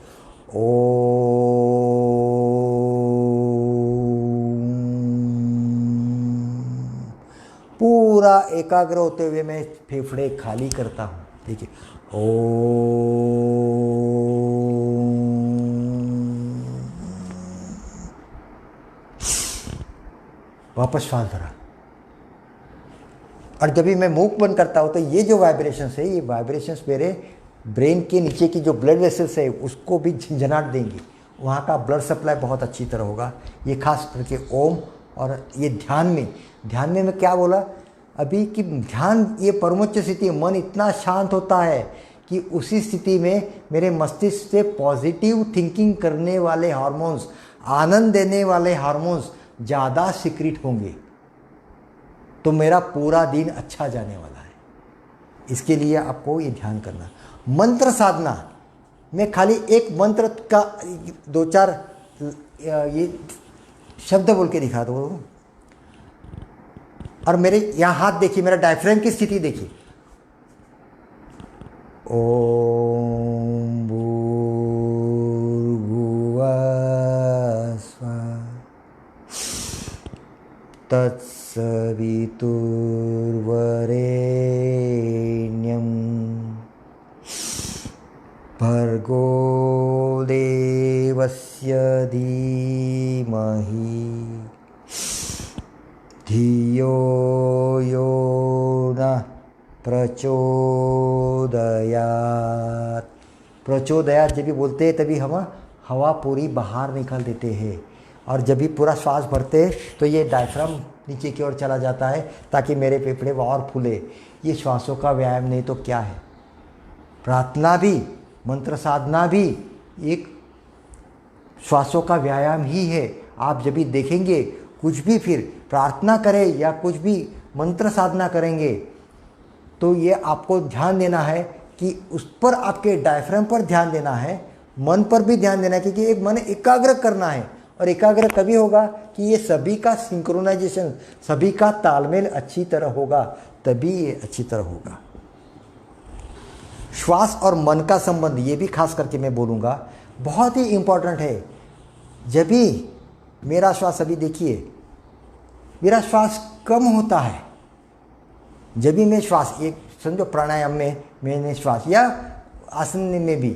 पूरा एकाग्र होते हुए मैं फेफड़े खाली करता हूँ। देखिए, वापस श्वास भरा। और जब भी मैं मुंह बंद करता हूँ तो ये जो वाइब्रेशंस है, ये वाइब्रेशंस मेरे ब्रेन के नीचे की जो ब्लड वेसल्स है उसको भी झंझनाट देंगी, वहाँ का ब्लड सप्लाई बहुत अच्छी तरह होगा। ये खास करके ओम। और ये ध्यान में मैं क्या बोला अभी कि ध्यान ये परमोच्च स्थिति, मन इतना शांत होता है कि उसी स्थिति में मेरे मस्तिष्क से पॉजिटिव थिंकिंग करने वाले हार्मोन्स, आनंद देने वाले हार्मोन्स ज़्यादा सीक्रेट होंगे, तो मेरा पूरा दिन अच्छा जाने वाला है। इसके लिए आपको ये ध्यान करना। मंत्र साधना, मैं खाली एक मंत्र का 2-4 ये शब्द बोल के दिखा दो। और मेरे यहाँ हाथ देखिए, मेरा डायफ्राम की स्थिति देखिए। ओम भूर्भुवः स्वः तत्सवितुर्वरेण्यं भर्गो देवस्य धीमहि धियो यो नः प्रचोदयात्। प्रचोदयात् जब भी बोलते हैं तभी हम हवा पूरी बाहर निकाल देते हैं। और जब भी पूरा श्वास भरते हैं तो ये डायफ्राम नीचे की ओर चला जाता है ताकि मेरे फेफड़े और फूले। ये श्वासों का व्यायाम नहीं तो क्या है। प्रार्थना भी, मंत्र साधना भी एक श्वासों का व्यायाम ही है। आप जब भी देखेंगे कुछ भी फिर प्रार्थना करें या कुछ भी मंत्र साधना करेंगे तो ये आपको ध्यान देना है कि उस पर, आपके डायफ्राम पर ध्यान देना है, मन पर भी ध्यान देना है, क्योंकि एक मन एकाग्र करना है। और एकाग्र कभी होगा कि ये सभी का सिंक्रोनाइजेशन, सभी का तालमेल अच्छी तरह होगा, तभी ये अच्छी तरह होगा। श्वास और मन का संबंध, ये भी खास करके मैं बोलूँगा, बहुत ही इम्पोर्टेंट है। जब भी मेरा श्वास, अभी देखिए मेरा श्वास कम होता है, जब भी मैं श्वास, एक समझो प्राणायाम में मैंने श्वास, या आसन में भी,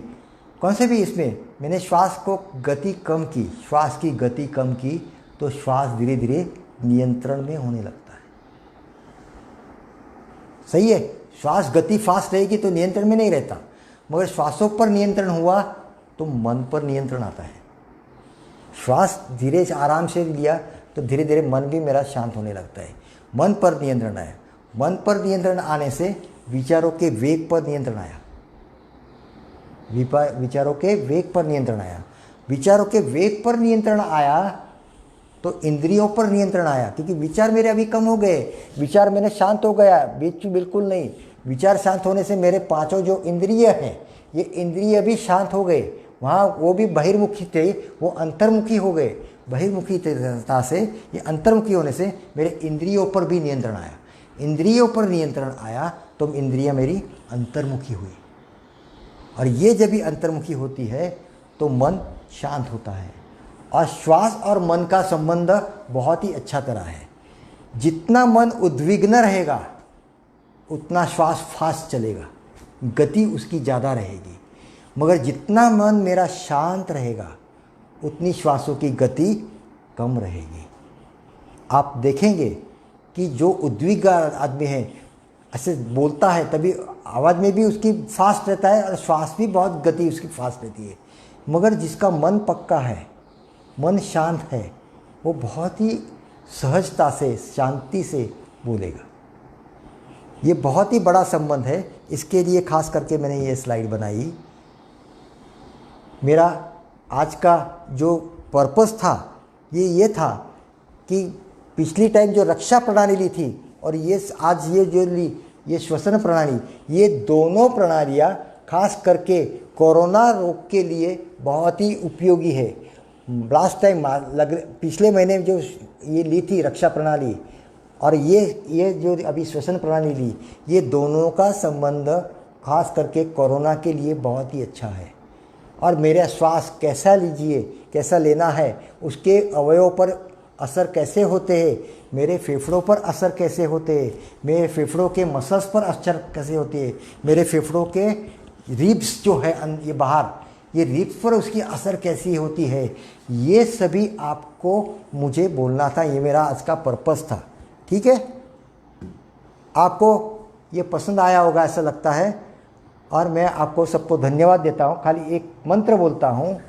कौन से भी इसमें मैंने श्वास को गति कम की, श्वास की गति कम की, तो श्वास धीरे धीरे नियंत्रण में होने लगता है। सही है, श्वास गति फास्ट रहेगी तो नियंत्रण में नहीं रहता, मगर श्वासों पर नियंत्रण हुआ तो मन पर नियंत्रण आता है। श्वास धीरे से आराम से लिया तो धीरे धीरे मन भी मेरा शांत होने लगता है। मन पर नियंत्रण आया, मन पर नियंत्रण आने से विचारों के वेग पर नियंत्रण आया, विचारों के वेग पर नियंत्रण आया, विचारों के वेग पर नियंत्रण आया तो इंद्रियों पर नियंत्रण आया, क्योंकि विचार मेरे अभी कम हो गए, विचार मैंने शांत हो गया, बिल्कुल नहीं। विचार शांत होने से मेरे 5 जो इंद्रिय हैं, ये इंद्रिय भी शांत हो गए। वहाँ वो भी बहिर्मुखी थे, वो अंतर्मुखी हो गए। बहिर्मुखीता से, ये अंतर्मुखी होने से मेरे इंद्रियों पर भी नियंत्रण आया। इंद्रियों पर नियंत्रण आया तो इंद्रियां मेरी अंतर्मुखी हुई, और ये जब भी अंतर्मुखी होती है तो मन शांत होता है। और श्वास और मन का संबंध बहुत ही अच्छा तरह है। जितना मन उद्विग्न रहेगा उतना श्वास फास्ट चलेगा, गति उसकी ज़्यादा रहेगी। मगर जितना मन मेरा शांत रहेगा उतनी श्वासों की गति कम रहेगी। आप देखेंगे कि जो उद्विग्न आदमी है, ऐसे बोलता है तभी आवाज़ में भी उसकी फास्ट रहता है और श्वास भी बहुत गति उसकी फास्ट रहती है। मगर जिसका मन पक्का है, मन शांत है, वो बहुत ही सहजता से, शांति से बोलेगा। ये बहुत ही बड़ा संबंध है। इसके लिए खास करके मैंने ये स्लाइड बनाई। मेरा आज का जो पर्पस था ये था कि पिछली टाइम जो रक्षा प्रणाली ली थी और ये आज ये जो ली ये श्वसन प्रणाली, ये दोनों प्रणालियाँ खास करके कोरोना रोग के लिए बहुत ही उपयोगी है। लास्ट टाइम पिछले महीने जो ये ली थी रक्षा प्रणाली और ये जो अभी श्वसन प्रणाली ली, ये दोनों का संबंध खास करके कोरोना के लिए बहुत ही अच्छा है। और मेरा श्वास कैसा लीजिए, कैसा लेना है, उसके अवयवों पर असर कैसे होते हैं, मेरे फेफड़ों पर असर कैसे होते हैं, मेरे फेफड़ों के मसल्स पर असर कैसे होते हैं, मेरे फेफड़ों के रिब्स जो है ये बाहर, ये रिब्स पर उसकी असर कैसी होती है, ये सभी आपको मुझे बोलना था। ये मेरा आज का पर्पस था। ठीक है, आपको ये पसंद आया होगा ऐसा लगता है। और मैं आपको सबको धन्यवाद देता हूँ। खाली एक मंत्र बोलता हूँ,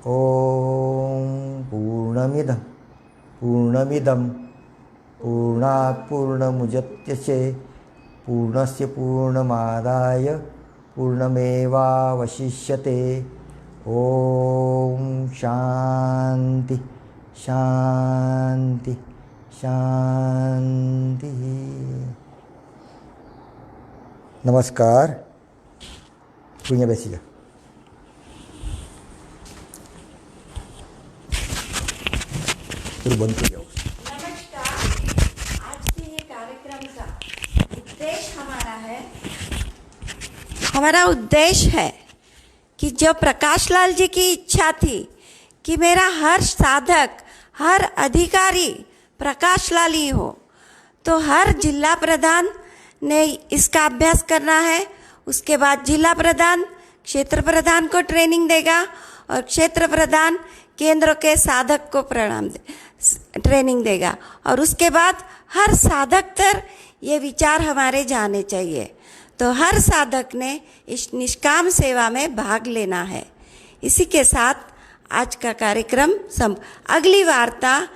ओम पूर्णमिदं पूर्णात् पूर्णमुदच्यते पूर्णस्य पूर्णमादाय पूर्णमेवावशिष्यते। ओम शांति शांति शांति। नमस्कार। पुण्य बेसिया। बंद हो जाओ। नमस्कार। आज के ये कार्यक्रम का उद्देश्य हमारा उद्देश्य है कि जो प्रकाश लाल जी की इच्छा थी कि मेरा हर साधक, हर अधिकारी प्रकाश लाल ही हो, तो हर जिला प्रधान ने इसका अभ्यास करना है। उसके बाद जिला प्रधान क्षेत्र प्रधान को ट्रेनिंग देगा और क्षेत्र प्रधान केंद्र के साधक को ट्रेनिंग देगा। और उसके बाद हर साधक तक ये विचार हमारे जाने चाहिए। तो हर साधक ने इस निष्काम सेवा में भाग लेना है। इसी के साथ आज का कार्यक्रम अगली वार्ता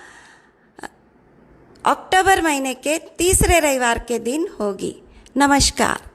अक्टूबर महीने के तीसरे रविवार के दिन होगी। नमस्कार।